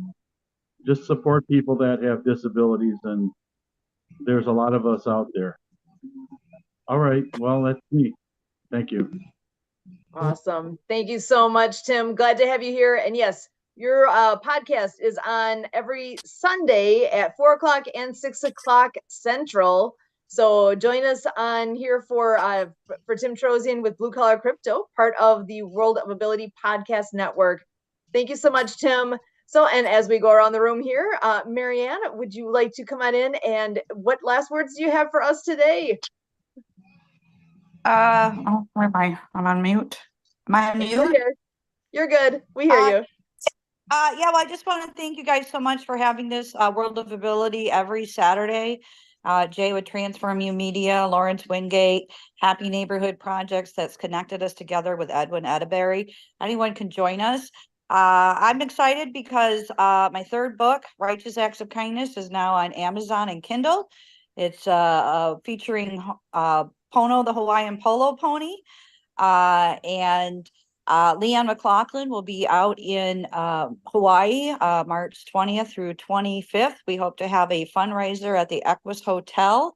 just support people that have disabilities. And there's a lot of us out there. All right. Well, that's me. Thank you. Awesome. Thank you so much, Tim. Glad to have you here. And yes, your podcast is on every Sunday at 4 o'clock and 6 o'clock Central. So join us on here for Tim Trozian with Blue Collar Crypto, part of the World of Ability Podcast Network. Thank you so much, Tim. So, and as we go around the room here, Marianne, would you like to come on in, and what last words do you have for us today? Where am I? I'm on mute. Am I on mute? You're good. We hear you. Yeah, well, I just want to thank you guys so much for having this World of Ability every Saturday. Jay with Transform You Media, Lawrence Wingate, Happy Neighborhood Projects that's connected us together with Edwin Edaberry. Anyone can join us. I'm excited because my third book, Righteous Acts of Kindness, is now on Amazon and Kindle. It's featuring Pono, the Hawaiian polo pony, and Leon McLaughlin will be out in Hawaii, March 20th through 25th. We hope to have a fundraiser at the Equus Hotel,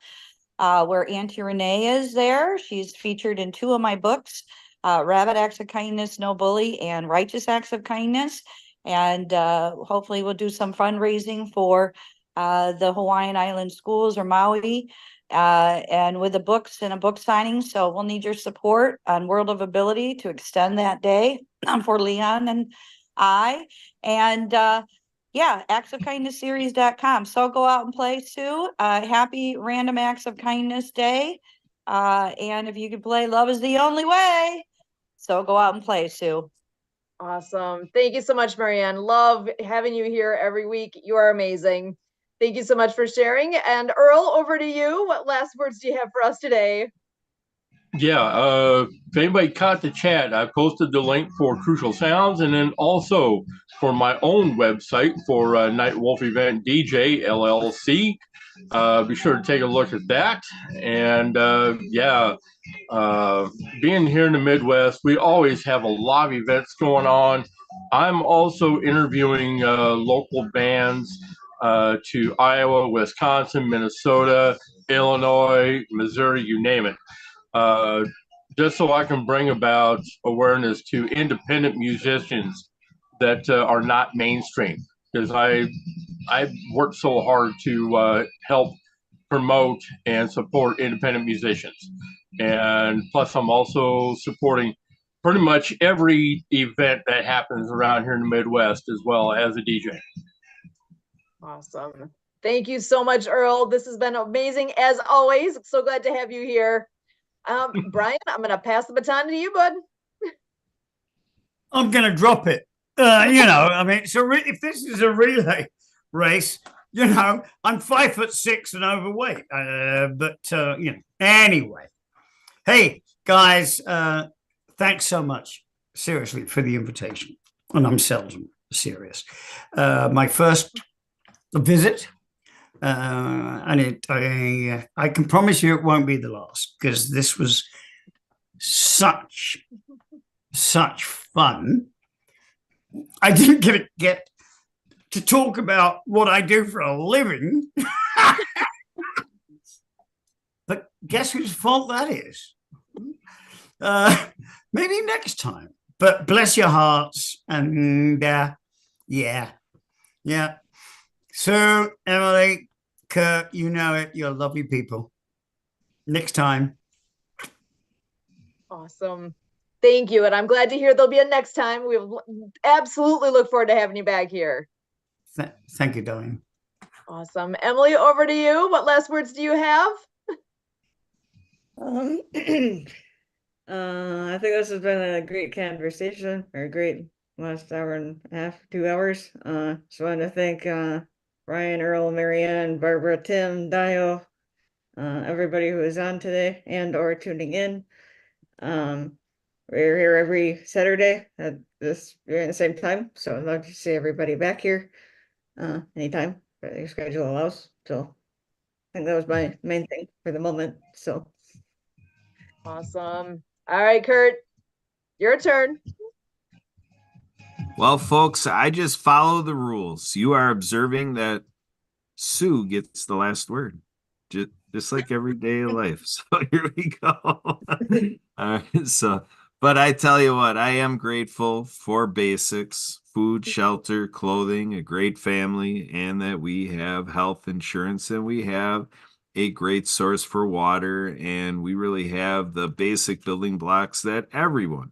where Auntie Renee is there. She's featured in 2 of my books, Rabbit Acts of Kindness, No Bully, and Righteous Acts of Kindness. And hopefully we'll do some fundraising for the Hawaiian Island schools or Maui, and with the books and a book signing. So we'll need your support on World of Ability to extend that day for Leon and I. And yeah, actsofkindnessseries.com. So go out and play, Sue. Happy Random Acts of Kindness Day. And if you could play Love is the Only Way, so go out and play, Sue. Awesome. Thank you so much, Marianne. Love having you here every week. You are amazing. Thank you so much for sharing. And Earl, over to you. What last words do you have for us today? Yeah, if anybody caught the chat, I posted the link for Crucial Sounds, and then also for my own website for Night Wolf Event DJ LLC. Be sure to take a look at that. And being here in the Midwest, we always have a lot of events going on. I'm also interviewing local bands to Iowa, Wisconsin, Minnesota, Illinois, Missouri, you name it. Just so I can bring about awareness to independent musicians that are not mainstream, because I've worked so hard to help promote and support independent musicians. And plus I'm also supporting pretty much every event that happens around here in the Midwest as well as a DJ. Awesome. Thank you so much, Earl. This has been amazing as always. So glad to have you here. Brian, I'm going to pass the baton to you, bud. I'm going to drop it. I mean, if this is a relay race, I'm 5'6" and overweight. Anyway. Hey, guys, thanks so much, seriously, for the invitation. And I'm seldom serious. My first visit, and I can promise you it won't be the last, because this was such fun. I didn't get to talk about what I do for a living. But guess whose fault that is? Maybe next time. But bless your hearts. And yeah. So, Emily, Kurt, you know it. You're lovely people. Next time. Awesome. Thank you. And I'm glad to hear there'll be a next time. We'll absolutely look forward to having you back here. Thank you, darling. Awesome. Emily, over to you. What last words do you have? I think this has been a great conversation, or a great last hour and a half, 2 hours. Just wanted to thank Ryan, Earl, Marianne, Barbara, Tim, Dio, everybody who is on today and or tuning in. We're here every Saturday at this during the same time, so I'd love to see everybody back here anytime that your schedule allows. So I think that was my main thing for the moment. So Awesome. All right, Kurt, your turn. Well, folks, I just follow the rules. You are observing that Sue gets the last word, just like everyday life. So here we go. All right, so, but I tell you what, I am grateful for basics, food, shelter, clothing, a great family, and that we have health insurance and we have a great source for water. And we really have the basic building blocks that everyone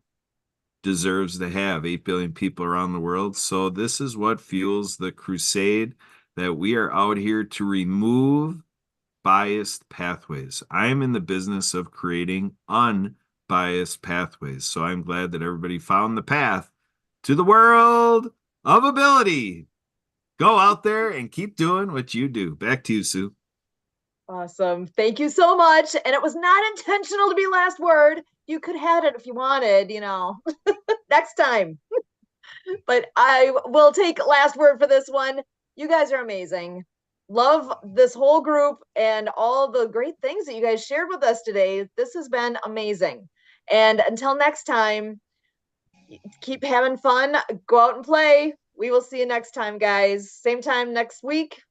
deserves to have. 8 billion people around the world. So this is what fuels the crusade that we are out here to remove biased pathways. I am in the business of creating unbiased pathways. So I'm glad that everybody found the path to the world of ability. Go out there and keep doing what you do. Back to you, Sue. Awesome. Thank you so much. And it was not intentional to be last word. You could have it if you wanted, next time. But I will take last word for this one. You guys are amazing. Love this whole group and all the great things that you guys shared with us today. This has been amazing. And until next time, keep having fun. Go out and play. We will see you next time, guys. Same time next week.